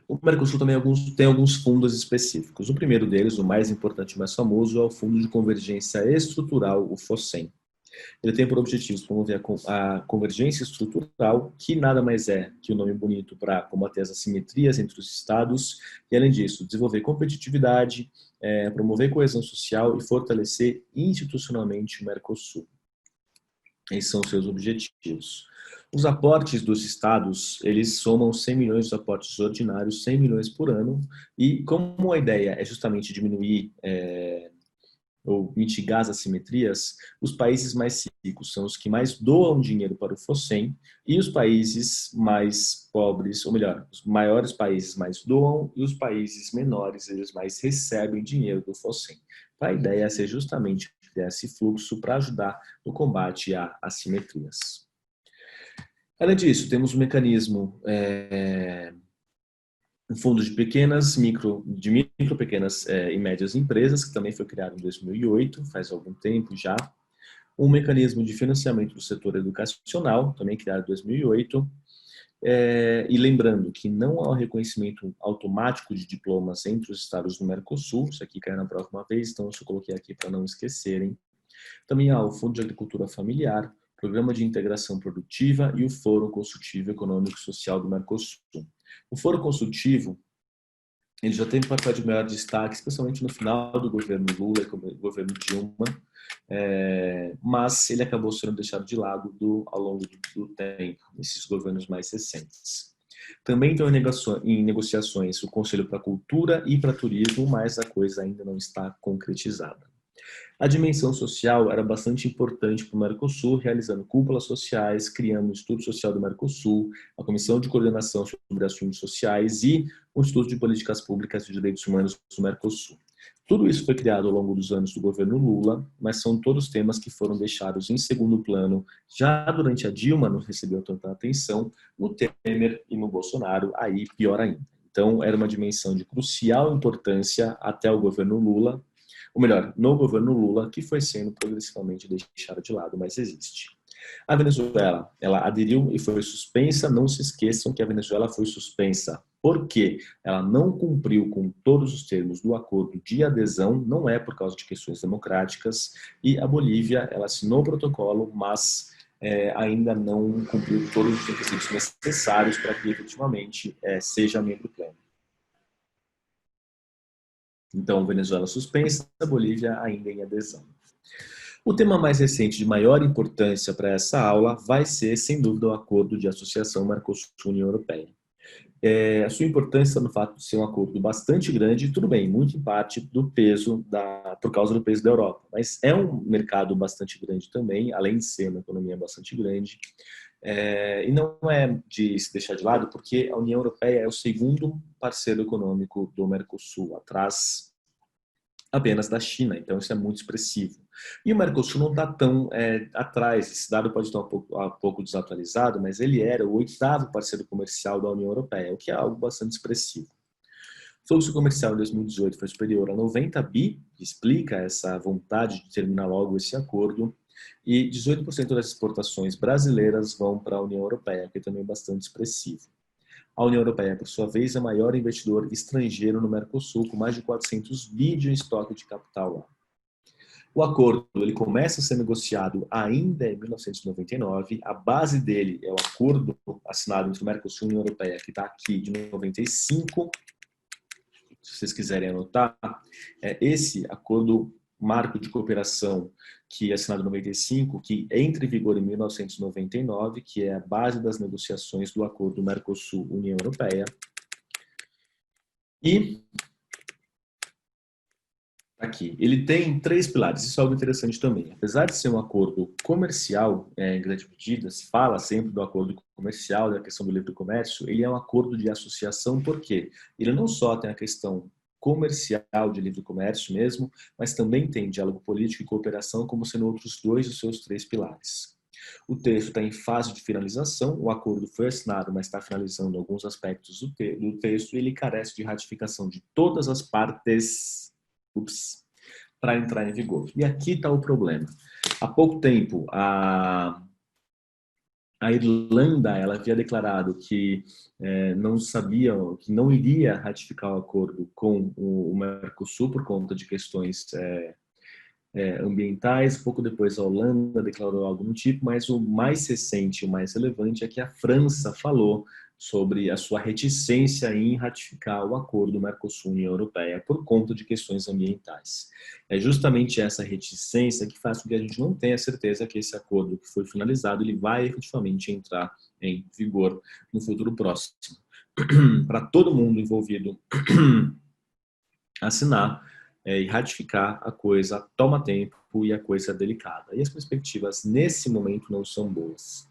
o Mercosul também tem alguns fundos específicos. O primeiro deles, o mais importante e mais famoso, é o Fundo de Convergência Estrutural, o FOSEM. Ele tem por objetivo promover a convergência estrutural, que nada mais é que o nome bonito para combater as assimetrias entre os estados, e além disso, desenvolver competitividade, promover coesão social e fortalecer institucionalmente o Mercosul. Esses são os seus objetivos. Os aportes dos estados, eles somam 100 milhões de aportes ordinários, 100 milhões por ano, e como a ideia é justamente diminuir ou mitigar as assimetrias, os países mais ricos são os que mais doam dinheiro para o FOSEM e os países mais pobres, ou melhor, os maiores países mais doam e os países menores, eles mais recebem dinheiro do FOSEM. A ideia é ser justamente criar esse fluxo para ajudar no combate a assimetrias. Além disso, temos um mecanismo, um fundo de micro, pequenas e médias empresas, que também foi criado em 2008, faz algum tempo já. Um mecanismo de financiamento do setor educacional, também criado em 2008. E lembrando que não há um reconhecimento automático de diplomas entre os estados do Mercosul, isso aqui caiu na prova uma vez, então eu só coloquei aqui para não esquecerem. Também há o Fundo de Agricultura Familiar, Programa de Integração Produtiva e o Fórum Consultivo Econômico e Social do Mercosul. O Fórum Consultivo, ele já tem papel de maior destaque, especialmente no final do governo Lula e do governo Dilma, mas ele acabou sendo deixado de lado ao longo do tempo, nesses governos mais recentes. Também estão em negociações o Conselho para Cultura e para Turismo, mas a coisa ainda não está concretizada. A dimensão social era bastante importante para o Mercosul, realizando cúpulas sociais, criando o Instituto Social do Mercosul, a Comissão de Coordenação sobre Assuntos Sociais e o Instituto de Políticas Públicas e Direitos Humanos do Mercosul. Tudo isso foi criado ao longo dos anos do governo Lula, mas são todos temas que foram deixados em segundo plano. Já durante a Dilma não recebeu tanta atenção, no Temer e no Bolsonaro, aí pior ainda. Então, era uma dimensão de crucial importância até o governo Lula, ou melhor, no governo Lula, que foi sendo progressivamente deixada de lado, mas existe. A Venezuela, ela aderiu e foi suspensa. Não se esqueçam que a Venezuela foi suspensa porque ela não cumpriu com todos os termos do acordo de adesão, não é por causa de questões democráticas, e a Bolívia, ela assinou o protocolo, mas ainda não cumpriu todos os requisitos necessários para que efetivamente seja membro pleno. Então, Venezuela suspensa, a Bolívia ainda em adesão. O tema mais recente de maior importância para essa aula vai ser, sem dúvida, o Acordo de Associação Mercosul-União Europeia. A sua importância no fato de ser um acordo bastante grande, tudo bem, muito em parte por causa do peso da Europa, mas é um mercado bastante grande também, além de ser uma economia bastante grande, e não é de se deixar de lado, porque a União Europeia é o segundo parceiro econômico do Mercosul, atrás apenas da China, então isso é muito expressivo. E o Mercosul não está tão atrás, esse dado pode estar um pouco desatualizado, mas ele era o oitavo parceiro comercial da União Europeia, o que é algo bastante expressivo. O fluxo comercial em 2018 foi superior a 90 bi, que explica essa vontade de terminar logo esse acordo, e 18% das exportações brasileiras vão para a União Europeia, que é também bastante expressivo. A União Europeia, por sua vez, é o maior investidor estrangeiro no Mercosul, com mais de 400 bi em estoque de capital lá. O acordo ele começa a ser negociado ainda em 1999. A base dele é o acordo assinado entre o Mercosul e a União Europeia, que está aqui de 95. Se vocês quiserem anotar, esse acordo marco de cooperação que é assinado em 95, que entra em vigor em 1999, que é a base das negociações do acordo Mercosul-União Europeia. E aqui, ele tem 3 pilares, isso é algo interessante também. Apesar de ser um acordo comercial, em grande medida, se fala sempre do acordo comercial, da questão do livre comércio, ele é um acordo de associação, porque ele não só tem a questão comercial de livre comércio mesmo, mas também tem diálogo político e cooperação como sendo outros 2 dos seus 3 pilares. O texto está em fase de finalização, o acordo foi assinado, mas está finalizando alguns aspectos do texto e ele carece de ratificação de todas as partes para entrar em vigor. E aqui está o problema. Há pouco tempo, a Irlanda ela havia declarado que não sabia, que não iria ratificar o acordo com o Mercosul por conta de questões ambientais. Pouco depois a Holanda declarou algo do tipo, mas o mais recente, o mais relevante é que a França falou sobre a sua reticência em ratificar o acordo Mercosul-União Europeia por conta de questões ambientais. É justamente essa reticência que faz com que a gente não tenha certeza que esse acordo que foi finalizado, ele vai efetivamente entrar em vigor no futuro próximo. Para todo mundo envolvido assinar e ratificar a coisa toma tempo e a coisa é delicada. E as perspectivas nesse momento não são boas.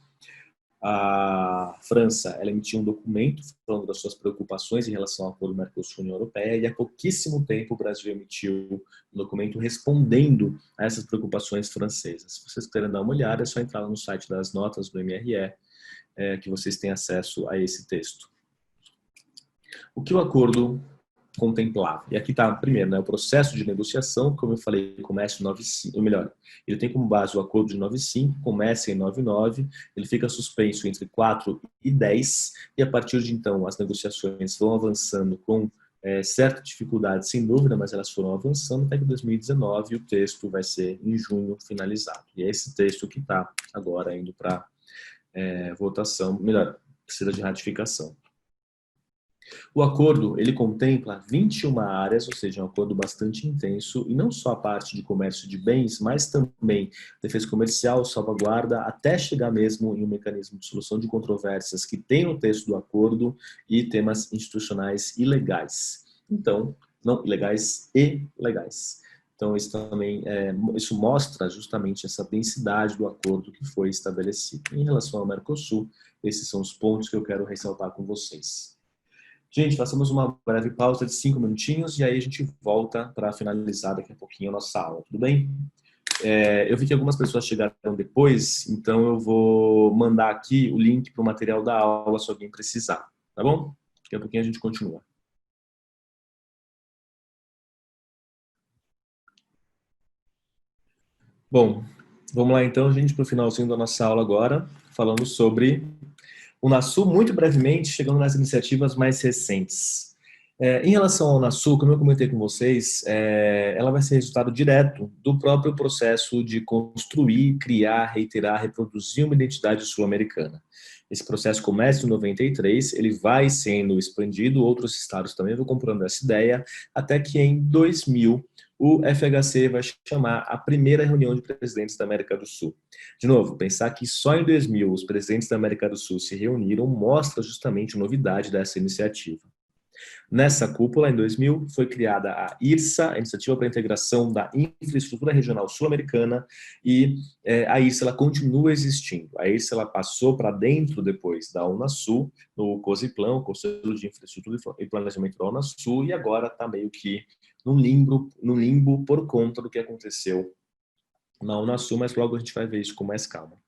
A França ela emitiu um documento falando das suas preocupações em relação ao acordo Mercosul-União Europeia e há pouquíssimo tempo o Brasil emitiu um documento respondendo a essas preocupações francesas. Se vocês quiserem dar uma olhada, é só entrar no site das notas do MRE que vocês têm acesso a esse texto. O que o acordo contemplava? E aqui está, primeiro, o processo de negociação, como eu falei, começa em 95, ou melhor, ele tem como base o acordo de 95, começa em 99, ele fica suspenso entre 4 e 10, e a partir de então as negociações vão avançando com certa dificuldade, sem dúvida, mas elas foram avançando até que em 2019 o texto vai ser em junho finalizado. E é esse texto que está agora indo para votação, melhor, precisa de ratificação. O acordo, ele contempla 21 áreas, ou seja, é um acordo bastante intenso, e não só a parte de comércio de bens, mas também defesa comercial, salvaguarda, até chegar mesmo em um mecanismo de solução de controvérsias que tem no texto do acordo e temas institucionais e legais. Então, não ilegais e legais. Então, isso também isso mostra justamente essa densidade do acordo que foi estabelecido. Em relação ao Mercosul, esses são os pontos que eu quero ressaltar com vocês. Gente, façamos uma breve pausa de 5 minutinhos e aí a gente volta para finalizar daqui a pouquinho a nossa aula, tudo bem? Eu vi que algumas pessoas chegaram depois, então eu vou mandar aqui o link para o material da aula se alguém precisar, tá bom? Daqui a pouquinho a gente continua. Bom, vamos lá então, gente, para o finalzinho da nossa aula agora, falando sobre o Unasul, muito brevemente, chegando nas iniciativas mais recentes. Em relação ao Unasul, como eu comentei com vocês, ela vai ser resultado direto do próprio processo de construir, criar, reiterar, reproduzir uma identidade sul-americana. Esse processo começa em 93, ele vai sendo expandido, outros estados também vão comprando essa ideia, até que em 2000 o FHC vai chamar a primeira reunião de presidentes da América do Sul. De novo, pensar que só em 2000 os presidentes da América do Sul se reuniram mostra justamente a novidade dessa iniciativa. Nessa cúpula, em 2000, foi criada a IRSA, a Iniciativa para a Integração da Infraestrutura Regional Sul-Americana, e a IRSA ela continua existindo. A IRSA ela passou para dentro depois da Unasul, no COSIPLAN, o Conselho de Infraestrutura e Planejamento da Unasul, e agora está meio que no limbo por conta do que aconteceu na Unasul, mas logo a gente vai ver isso com mais calma.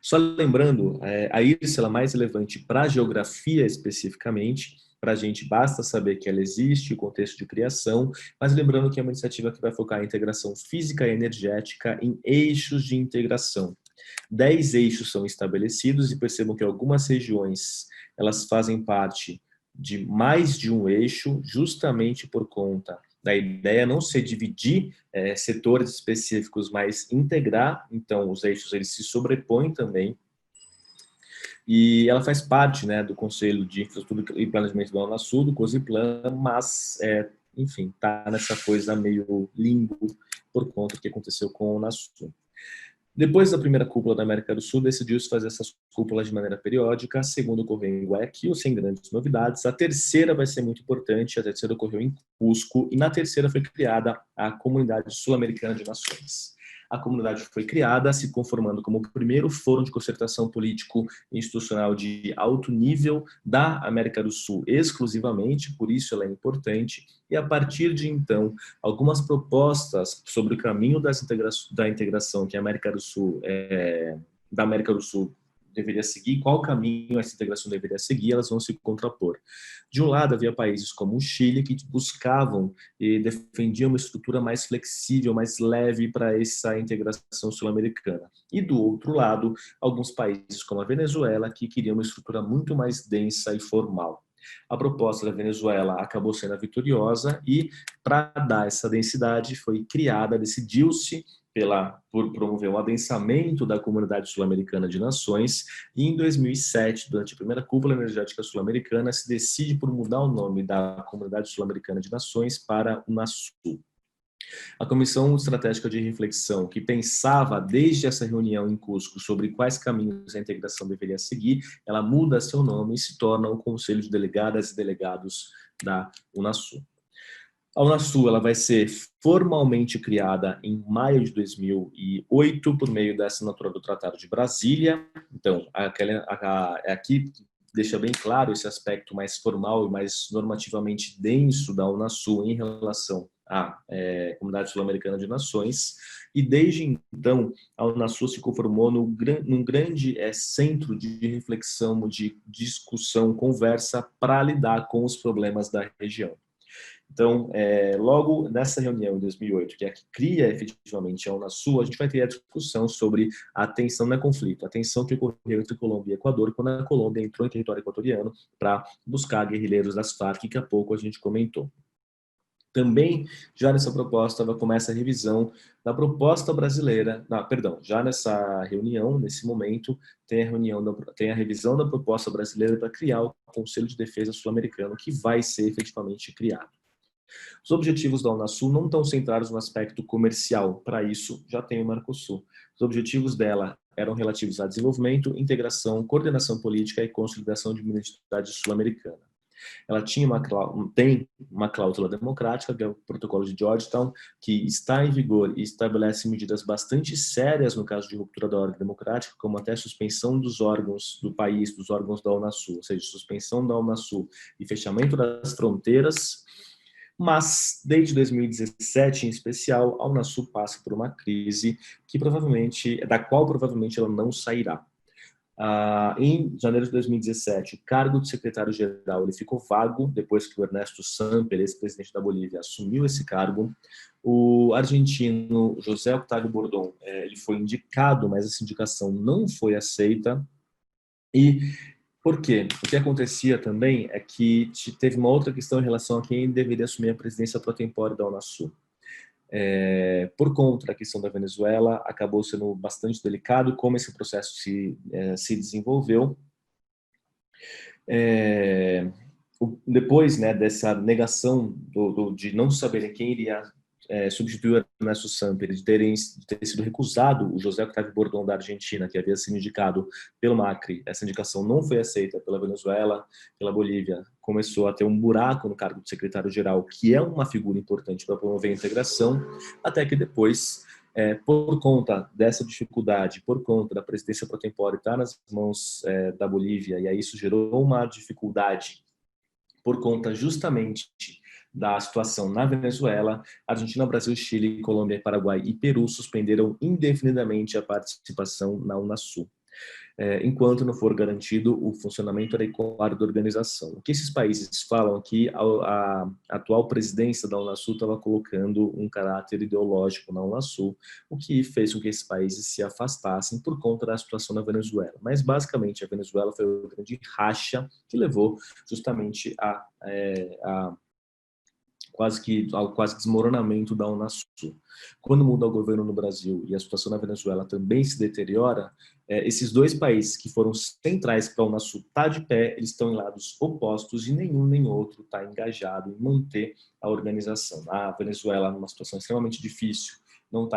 Só lembrando, a IRSA ela é mais relevante para a geografia especificamente, para a gente basta saber que ela existe, o contexto de criação, mas lembrando que é uma iniciativa que vai focar em integração física e energética em eixos de integração. 10 eixos são estabelecidos e percebam que algumas regiões elas fazem parte de mais de um eixo, justamente por conta da ideia não ser dividir setores específicos, mas integrar. Então, os eixos eles se sobrepõem também. E ela faz parte, né, do Conselho de Infraestrutura e Planejamento da Unasul, do COSIPLAN, mas, enfim, está nessa coisa meio limbo por conta do que aconteceu com a Unasul. Depois da primeira cúpula da América do Sul, decidiu-se fazer essas cúpulas de maneira periódica. A segunda ocorreu em Guayaquil, sem grandes novidades. A terceira vai ser muito importante, a terceira ocorreu em Cusco, e na terceira foi criada a Comunidade Sul-Americana de Nações. A comunidade foi criada, se conformando como o primeiro fórum de concertação político e institucional de alto nível da América do Sul exclusivamente, por isso ela é importante, e a partir de então, algumas propostas sobre o caminho da integração que a América do Sul, da América do Sul deveria seguir, qual caminho essa integração deveria seguir, elas vão se contrapor. De um lado, havia países como o Chile que buscavam e defendiam uma estrutura mais flexível, mais leve para essa integração sul-americana. E do outro lado, alguns países como a Venezuela que queriam uma estrutura muito mais densa e formal. A proposta da Venezuela acabou sendo a vitoriosa e, para dar essa densidade, foi criada, decidiu-se por promover o adensamento da Comunidade Sul-Americana de Nações, e em 2007, durante a primeira cúpula energética sul-americana, se decide por mudar o nome da Comunidade Sul-Americana de Nações para Unasul. A Comissão Estratégica de Reflexão, que pensava desde essa reunião em Cusco sobre quais caminhos a integração deveria seguir, ela muda seu nome e se torna o Conselho de Delegadas e Delegados da Unasul. A Unasul ela vai ser formalmente criada em maio de 2008 por meio da assinatura do Tratado de Brasília. Então, aqui deixa bem claro esse aspecto mais formal e mais normativamente denso da Unasul em relação à Comunidade Sul-Americana de Nações. E desde então, a Unasul se conformou num grande centro de reflexão, de discussão, conversa para lidar com os problemas da região. Então, logo nessa reunião em 2008, que é a que cria efetivamente a Unasul, a gente vai ter a discussão sobre a tensão, não é conflito, a tensão que ocorreu entre Colômbia e Equador, quando a Colômbia entrou em território equatoriano para buscar guerrilheiros das Farc, que a pouco a gente comentou. Também, já nessa proposta, começa a revisão da proposta brasileira, já nessa reunião, nesse momento, tem a revisão da proposta brasileira para criar o Conselho de Defesa Sul-Americano, que vai ser efetivamente criado. Os objetivos da Unasul não estão centrados no aspecto comercial, para isso já tem o Mercosul. Os objetivos dela eram relativos a desenvolvimento, integração, coordenação política e consolidação de uma identidade sul-americana. Ela tem uma cláusula democrática, que é o Protocolo de Georgetown, que está em vigor e estabelece medidas bastante sérias no caso de ruptura da ordem democrática, como até suspensão dos órgãos do país, dos órgãos da Unasul, ou seja, suspensão da Unasul e fechamento das fronteiras. Mas, desde 2017, em especial, a Unasul passa por uma crise da qual provavelmente ela não sairá. Em janeiro de 2017, o cargo de secretário-geral ele ficou vago depois que o Ernesto Samper, ex-presidente da Bolívia, assumiu esse cargo. O argentino José Octávio Bordón ele foi indicado, mas essa indicação não foi aceita. E por quê? O que acontecia também é que teve uma outra questão em relação a quem deveria assumir a presidência pro tempore da Unasul. Por conta da questão da Venezuela, acabou sendo bastante delicado como esse processo se desenvolveu. Depois, né, dessa negação de não saberem quem iria substituir o Ernesto Samper, de ter sido recusado o José Octávio Bordón da Argentina, que havia sido indicado pelo Macri, essa indicação não foi aceita pela Venezuela, pela Bolívia, começou a ter um buraco no cargo de secretário-geral, que é uma figura importante para promover a integração, até que depois, por conta dessa dificuldade, por conta da presidência pro tempore estar nas mãos da Bolívia, e aí isso gerou uma dificuldade por conta justamente da situação na Venezuela, Argentina, Brasil, Chile, Colômbia, Paraguai e Peru suspenderam indefinidamente a participação na Unasul, enquanto não for garantido o funcionamento adequado da organização. O que esses países falam é que a atual presidência da Unasul estava colocando um caráter ideológico na Unasul, o que fez com que esses países se afastassem por conta da situação na Venezuela. Mas, basicamente, a Venezuela foi o grande racha que levou justamente ao quase desmoronamento da Unasul. Quando muda o governo no Brasil e a situação na Venezuela também se deteriora, esses dois países que foram centrais para a Unasul estar de pé, eles estão em lados opostos e nenhum nem outro está engajado em manter a organização. A Venezuela, numa situação extremamente difícil, não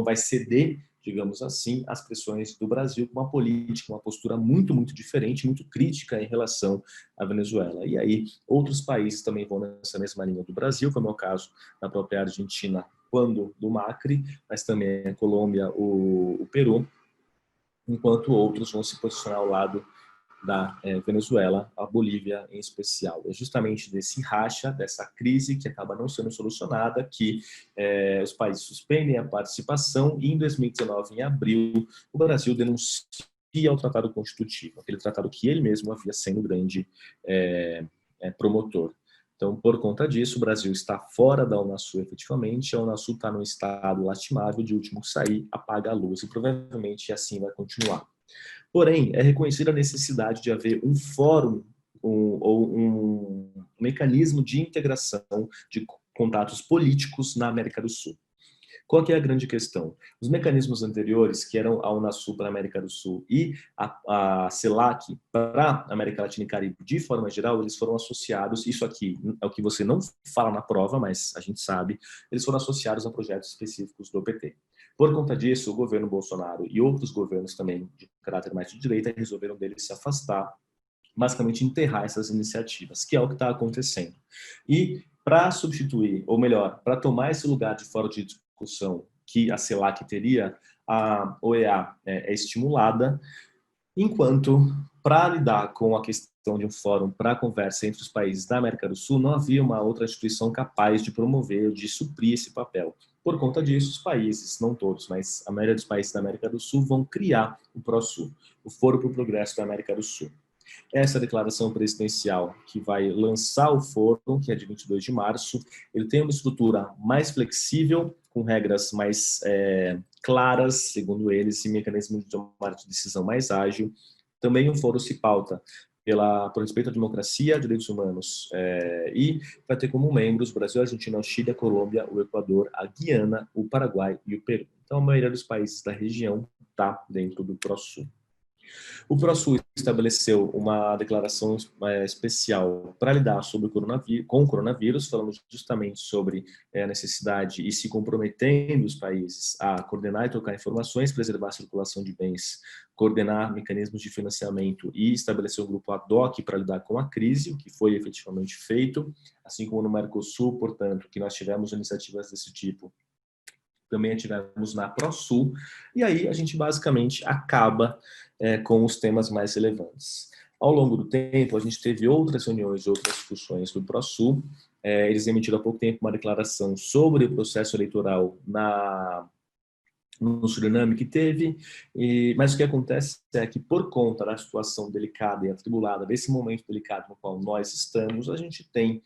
vai ceder, digamos assim, às pressões do Brasil com uma política, uma postura muito, muito diferente, muito crítica em relação à Venezuela. E aí, outros países também vão nessa mesma linha do Brasil, como é o caso da própria Argentina, quando do Macri, mas também a Colômbia, o Peru, enquanto outros vão se posicionar ao lado da Venezuela, a Bolívia em especial. É justamente desse racha, dessa crise que acaba não sendo solucionada, que os países suspendem a participação e em 2019, em abril, o Brasil denuncia o Tratado Constitutivo, aquele tratado que ele mesmo havia sendo o grande promotor. Então, por conta disso, o Brasil está fora da Unasul efetivamente, a Unasul está num estado lastimável, de último que sair, apaga a luz, e provavelmente assim vai continuar. Porém, é reconhecida a necessidade de haver um fórum ou um mecanismo de integração de contatos políticos na América do Sul. Qual que é a grande questão? Os mecanismos anteriores, que eram a Unasul para a América do Sul e a CELAC para a América Latina e Caribe, de forma geral, eles foram associados, isso aqui é o que você não fala na prova, mas a gente sabe, eles foram associados a projetos específicos do PT. Por conta disso, o governo Bolsonaro e outros governos também de caráter mais de direita resolveram deles se afastar, basicamente enterrar essas iniciativas, que é o que está acontecendo. E para substituir, ou melhor, para tomar esse lugar de fora de discussão que a CELAC teria, a OEA é estimulada, enquanto para lidar com a questão de um fórum para conversa entre os países da América do Sul, não havia uma outra instituição capaz de promover, de suprir esse papel. Por conta disso, os países, não todos, mas a maioria dos países da América do Sul vão criar o PROSUL, o Foro para o Progresso da América do Sul. Essa declaração presidencial que vai lançar o fórum, que é de 22 de março, ele tem uma estrutura mais flexível, com regras mais claras, segundo eles, e mecanismo de tomada de decisão mais ágil. Também o fórum se pauta por respeito à democracia, direitos humanos, e vai ter como membros o Brasil, a Argentina, o Chile, a Colômbia, o Equador, a Guiana, o Paraguai e o Peru. Então, a maioria dos países da região está dentro do PROSUL. O ProSul estabeleceu uma declaração especial para lidar com o coronavírus, falando justamente sobre a necessidade e se comprometendo os países a coordenar e trocar informações, preservar a circulação de bens, coordenar mecanismos de financiamento e estabelecer um grupo ad hoc para lidar com a crise, o que foi efetivamente feito, assim como no Mercosul, portanto, que nós tivemos iniciativas desse tipo, também tivemos na ProSul, e aí a gente basicamente acaba com os temas mais relevantes. Ao longo do tempo, a gente teve outras reuniões, outras discussões do ProSul. Eles emitiram há pouco tempo uma declaração sobre o processo eleitoral no Suriname que teve, mas o que acontece é que, por conta da situação delicada e atribulada, desse momento delicado no qual nós estamos, a gente tem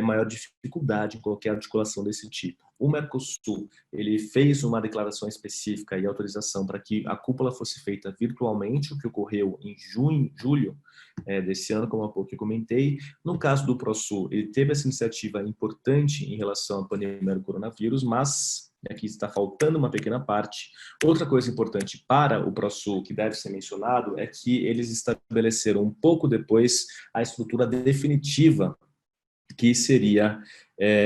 maior dificuldade em qualquer articulação desse tipo. O Mercosul, ele fez uma declaração específica e autorização para que a cúpula fosse feita virtualmente, o que ocorreu em julho desse ano, como há pouco eu comentei. No caso do ProSul, ele teve essa iniciativa importante em relação à pandemia do coronavírus, mas aqui está faltando uma pequena parte. Outra coisa importante para o ProSul, que deve ser mencionado, é que eles estabeleceram um pouco depois a estrutura definitiva que seria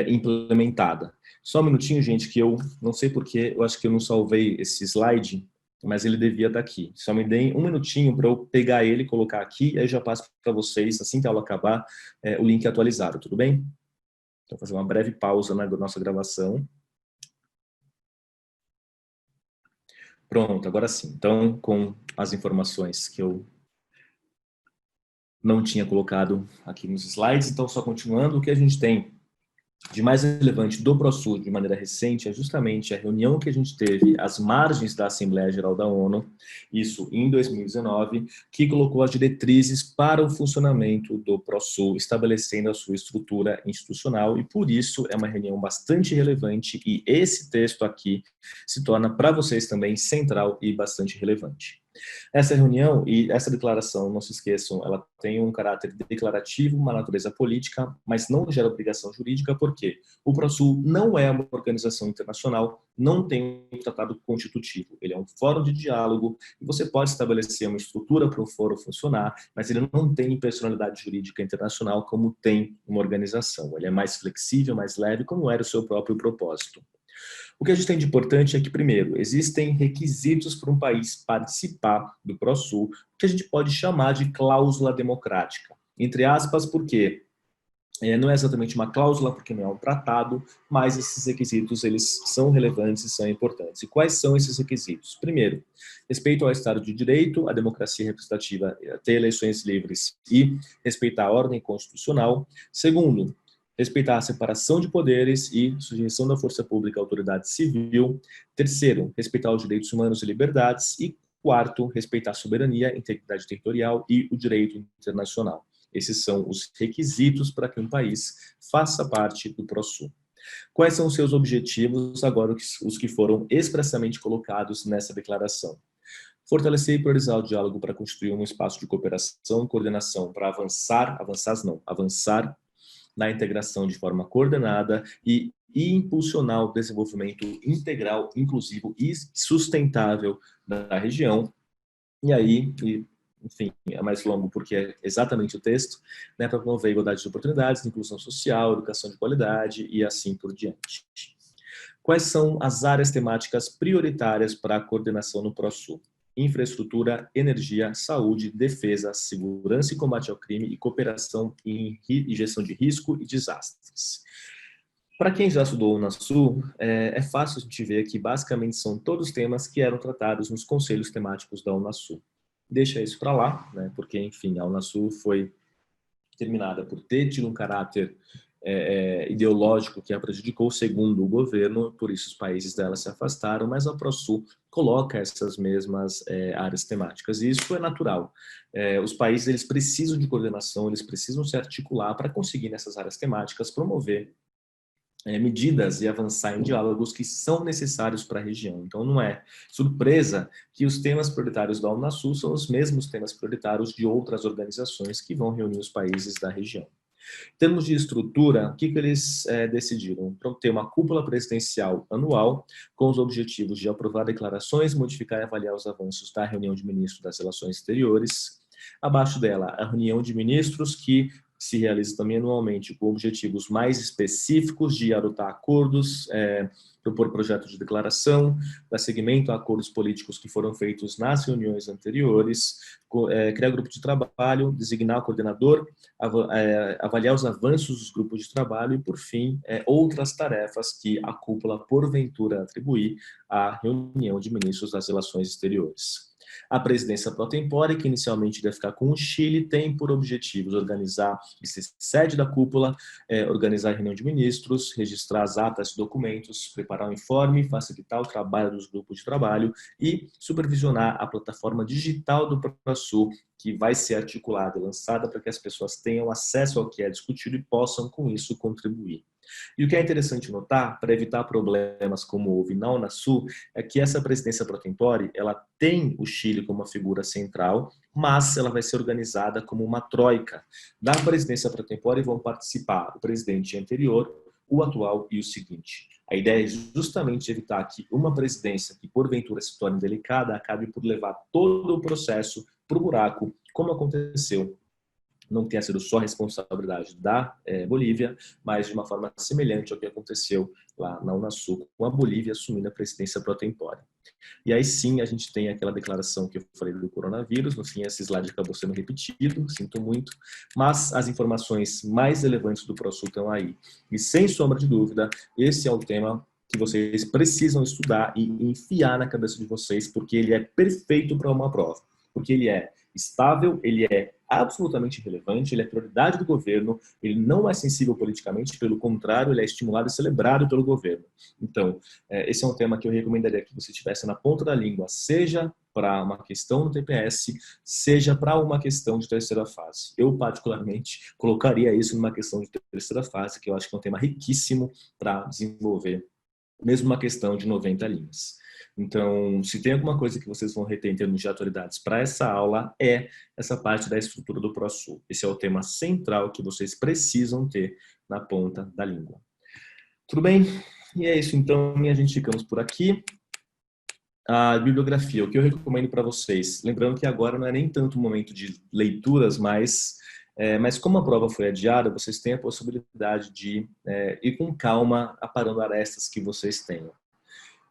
implementada. Só um minutinho, gente, que eu não sei porquê, eu acho que eu não salvei esse slide, mas ele devia estar aqui. Só me deem um minutinho para eu pegar ele, colocar aqui, e aí já passo para vocês, assim que a aula acabar, o link atualizado, tudo bem? Então, vou fazer uma breve pausa na nossa gravação. Pronto, agora sim. Então, com as informações que eu não tinha colocado aqui nos slides, então só continuando, o que a gente tem de mais relevante do ProSul de maneira recente é justamente a reunião que a gente teve às margens da Assembleia Geral da ONU, isso em 2019, que colocou as diretrizes para o funcionamento do ProSul, estabelecendo a sua estrutura institucional, e por isso é uma reunião bastante relevante, e esse texto aqui se torna para vocês também central e bastante relevante. Essa reunião e essa declaração, não se esqueçam, ela tem um caráter declarativo, uma natureza política, mas não gera obrigação jurídica, porque o ProSul não é uma organização internacional, não tem um tratado constitutivo. Ele é um fórum de diálogo, e você pode estabelecer uma estrutura para o fórum funcionar, mas ele não tem personalidade jurídica internacional como tem uma organização. Ele é mais flexível, mais leve, como era o seu próprio propósito. O que a gente tem de importante é que, primeiro, existem requisitos para um país participar do ProSul, que a gente pode chamar de cláusula democrática. Entre aspas, porque não é exatamente uma cláusula, porque não é um tratado, mas esses requisitos eles são relevantes e são importantes. E quais são esses requisitos? Primeiro, respeito ao Estado de Direito, a democracia representativa, ter eleições livres e respeitar a ordem constitucional. Segundo, respeitar a separação de poderes e sujeição da força pública à autoridade civil. Terceiro, respeitar os direitos humanos e liberdades. E quarto, respeitar a soberania, integridade territorial e o direito internacional. Esses são os requisitos para que um país faça parte do ProSul. Quais são os seus objetivos agora, os que foram expressamente colocados nessa declaração? Fortalecer e priorizar o diálogo para constituir um espaço de cooperação e coordenação para avançar na integração de forma coordenada e impulsionar o desenvolvimento integral, inclusivo e sustentável da região. E aí, enfim, é mais longo porque é exatamente o texto, né, para promover a igualdade de oportunidades, inclusão social, educação de qualidade e assim por diante. Quais são as áreas temáticas prioritárias para a coordenação no ProSul? Infraestrutura, energia, saúde, defesa, segurança e combate ao crime e cooperação em gestão de risco e desastres. Para quem já estudou o Unasul, é fácil a gente ver que basicamente são todos temas que eram tratados nos conselhos temáticos da Unasul. Deixa isso para lá, né, porque, enfim, a Unasul foi terminada por ter tido um caráter ideológico que a prejudicou, segundo o governo, por isso os países dela se afastaram, mas a ProSul coloca essas mesmas áreas temáticas, e isso é natural. Os países eles precisam de coordenação, eles precisam se articular para conseguir nessas áreas temáticas promover medidas e avançar em diálogos que são necessários para a região. Então, não é surpresa que os temas prioritários da Unasul são os mesmos temas prioritários de outras organizações que vão reunir os países da região. Em termos de estrutura, o que eles decidiram? Ter uma cúpula presidencial anual, com os objetivos de aprovar declarações, modificar e avaliar os avanços da reunião de ministros das Relações Exteriores. Abaixo dela, a reunião de ministros, que se realiza também anualmente, com objetivos mais específicos de adotar acordos, propor projetos de declaração, dar seguimento a acordos políticos que foram feitos nas reuniões anteriores, criar grupo de trabalho, designar o coordenador, avaliar os avanços dos grupos de trabalho e, por fim, outras tarefas que a cúpula, porventura, atribuir à reunião de ministros das Relações Exteriores. A presidência pro tempore, que inicialmente iria ficar com o Chile, tem por objetivos organizar e ser sede da cúpula, organizar a reunião de ministros, registrar as atas e documentos, preparar o informe, facilitar o trabalho dos grupos de trabalho e supervisionar a plataforma digital do ProAsul, que vai ser articulada e lançada para que as pessoas tenham acesso ao que é discutido e possam, com isso, contribuir. E o que é interessante notar, para evitar problemas como houve na Unasul, é que essa presidência pro tempore, ela tem o Chile como uma figura central, mas ela vai ser organizada como uma troika. Da presidência pro tempore vão participar o presidente anterior, o atual e o seguinte. A ideia é justamente evitar que uma presidência que porventura se torne delicada acabe por levar todo o processo para o buraco, como aconteceu. Não tenha sido só responsabilidade da Bolívia, mas de uma forma semelhante ao que aconteceu lá na Unasul, com a Bolívia assumindo a presidência pro tempore. E aí sim a gente tem aquela declaração que eu falei do coronavírus, no fim esse slide acabou sendo repetido, sinto muito, mas as informações mais relevantes do ProAsul estão aí. E sem sombra de dúvida, esse é o tema que vocês precisam estudar e enfiar na cabeça de vocês, porque ele é perfeito para uma prova. Porque ele é estável, ele é absolutamente relevante, ele é prioridade do governo, ele não é sensível politicamente, pelo contrário, ele é estimulado e celebrado pelo governo. Então, esse é um tema que eu recomendaria que você tivesse na ponta da língua, seja para uma questão no TPS, seja para uma questão de terceira fase. Eu, particularmente, colocaria isso numa questão de terceira fase, que eu acho que é um tema riquíssimo para desenvolver, mesmo uma questão de 90 linhas. Então, se tem alguma coisa que vocês vão reter em termos de atualidades para essa aula, é essa parte da estrutura do ProAsul. Esse é o tema central que vocês precisam ter na ponta da língua. Tudo bem? E é isso, então, minha gente, ficamos por aqui. A bibliografia, o que eu recomendo para vocês, lembrando que agora não é nem tanto o momento de leituras, mas como a prova foi adiada, vocês têm a possibilidade de ir com calma aparando arestas que vocês tenham.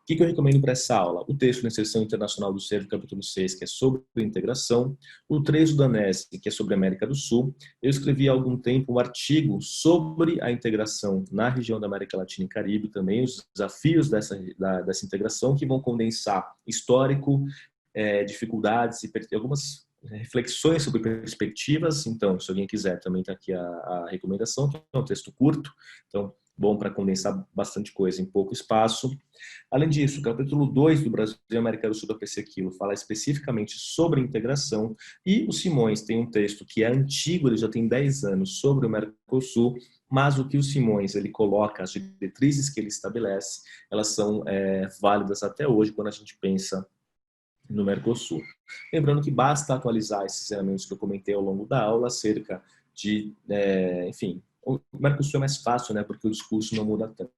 O que eu recomendo para essa aula? O texto na Inserção Internacional do Ser, capítulo 6, que é sobre integração. O 3 do Danese, que é sobre a América do Sul. Eu escrevi há algum tempo um artigo sobre a integração na região da América Latina e Caribe, também os desafios dessa integração, que vão condensar histórico, dificuldades e algumas reflexões sobre perspectivas. Então, se alguém quiser, também está aqui a recomendação, que é um texto curto, então bom para condensar bastante coisa em pouco espaço. Além disso, o capítulo 2 do Brasil e América do Sul da PC Quilo fala especificamente sobre integração, e o Simões tem um texto que é antigo, ele já tem 10 anos, sobre o Mercosul, mas o que o Simões ele coloca, as diretrizes que ele estabelece, elas são válidas até hoje quando a gente pensa no Mercosul. Lembrando que basta atualizar esses elementos que eu comentei ao longo da aula, acerca de, enfim, o Mercosul é mais fácil, né, porque o discurso não muda tanto.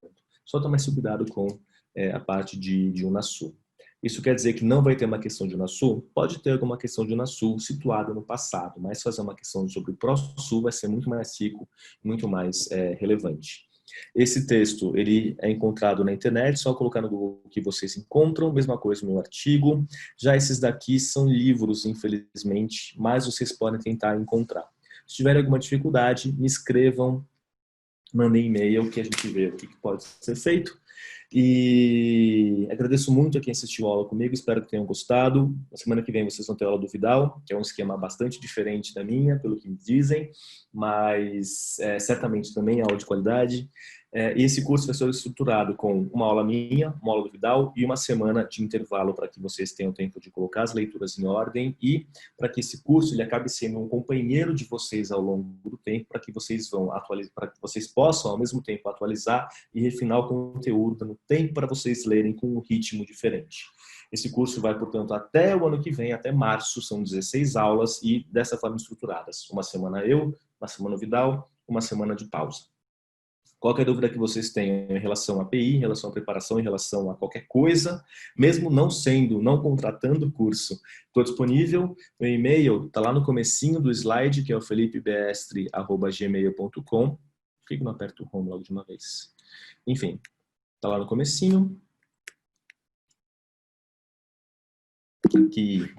Só tomar esse cuidado com a parte de Unasul. Isso quer dizer que não vai ter uma questão de Unasul? Pode ter alguma questão de Unasul situada no passado, mas fazer uma questão sobre o ProAsul vai ser muito mais rico, muito mais relevante. Esse texto ele é encontrado na internet, só colocar no Google que vocês encontram, mesma coisa no meu artigo. Já esses daqui são livros, infelizmente, mas vocês podem tentar encontrar. Se tiverem alguma dificuldade, me escrevam, mandem e-mail que a gente vê o que pode ser feito. E agradeço muito a quem assistiu a aula comigo, espero que tenham gostado. Na semana que vem vocês vão ter a aula do Vidal, que é um esquema bastante diferente da minha, pelo que me dizem, mas certamente também é aula de qualidade. E esse curso vai ser estruturado com uma aula minha, uma aula do Vidal e uma semana de intervalo para que vocês tenham tempo de colocar as leituras em ordem e para que esse curso ele acabe sendo um companheiro de vocês ao longo do tempo, para que vocês vão atualizar, para que vocês possam ao mesmo tempo atualizar e refinar o conteúdo, dando tempo para vocês lerem com um ritmo diferente. Esse curso vai, portanto, até o ano que vem, até março, são 16 aulas e dessa forma estruturadas. Uma semana eu, uma semana o Vidal, uma semana de pausa. Qualquer dúvida que vocês tenham em relação à API, em relação à preparação, em relação a qualquer coisa, mesmo não contratando o curso, estou disponível. Meu e-mail está lá no comecinho do slide, que é o felipebestre@gmail.com. Por que não aperto o home logo de uma vez? Enfim, está lá no comecinho. Aqui,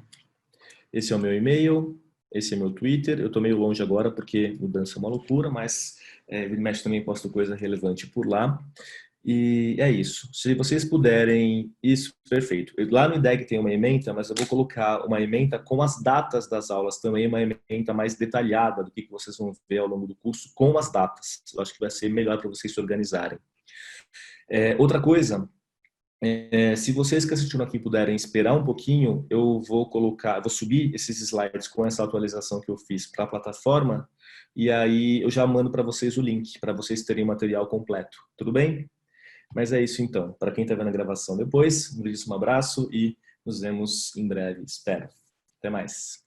esse é o meu e-mail, esse é meu Twitter. Eu estou meio longe agora porque mudança é uma loucura, mas vira e mexe também posto coisa relevante por lá. E é isso. Se vocês puderem, isso, perfeito. Lá no IDEG tem uma ementa, mas eu vou colocar uma ementa com as datas das aulas também, uma ementa mais detalhada do que vocês vão ver ao longo do curso, com as datas. Eu acho que vai ser melhor para vocês se organizarem. Outra coisa, se vocês que assistiram aqui puderem esperar um pouquinho, eu vou subir esses slides com essa atualização que eu fiz para a plataforma, e aí eu já mando para vocês o link, para vocês terem o material completo. Tudo bem? Mas é isso então. Para quem está vendo a gravação depois, um abraço e nos vemos em breve, espero. Até mais.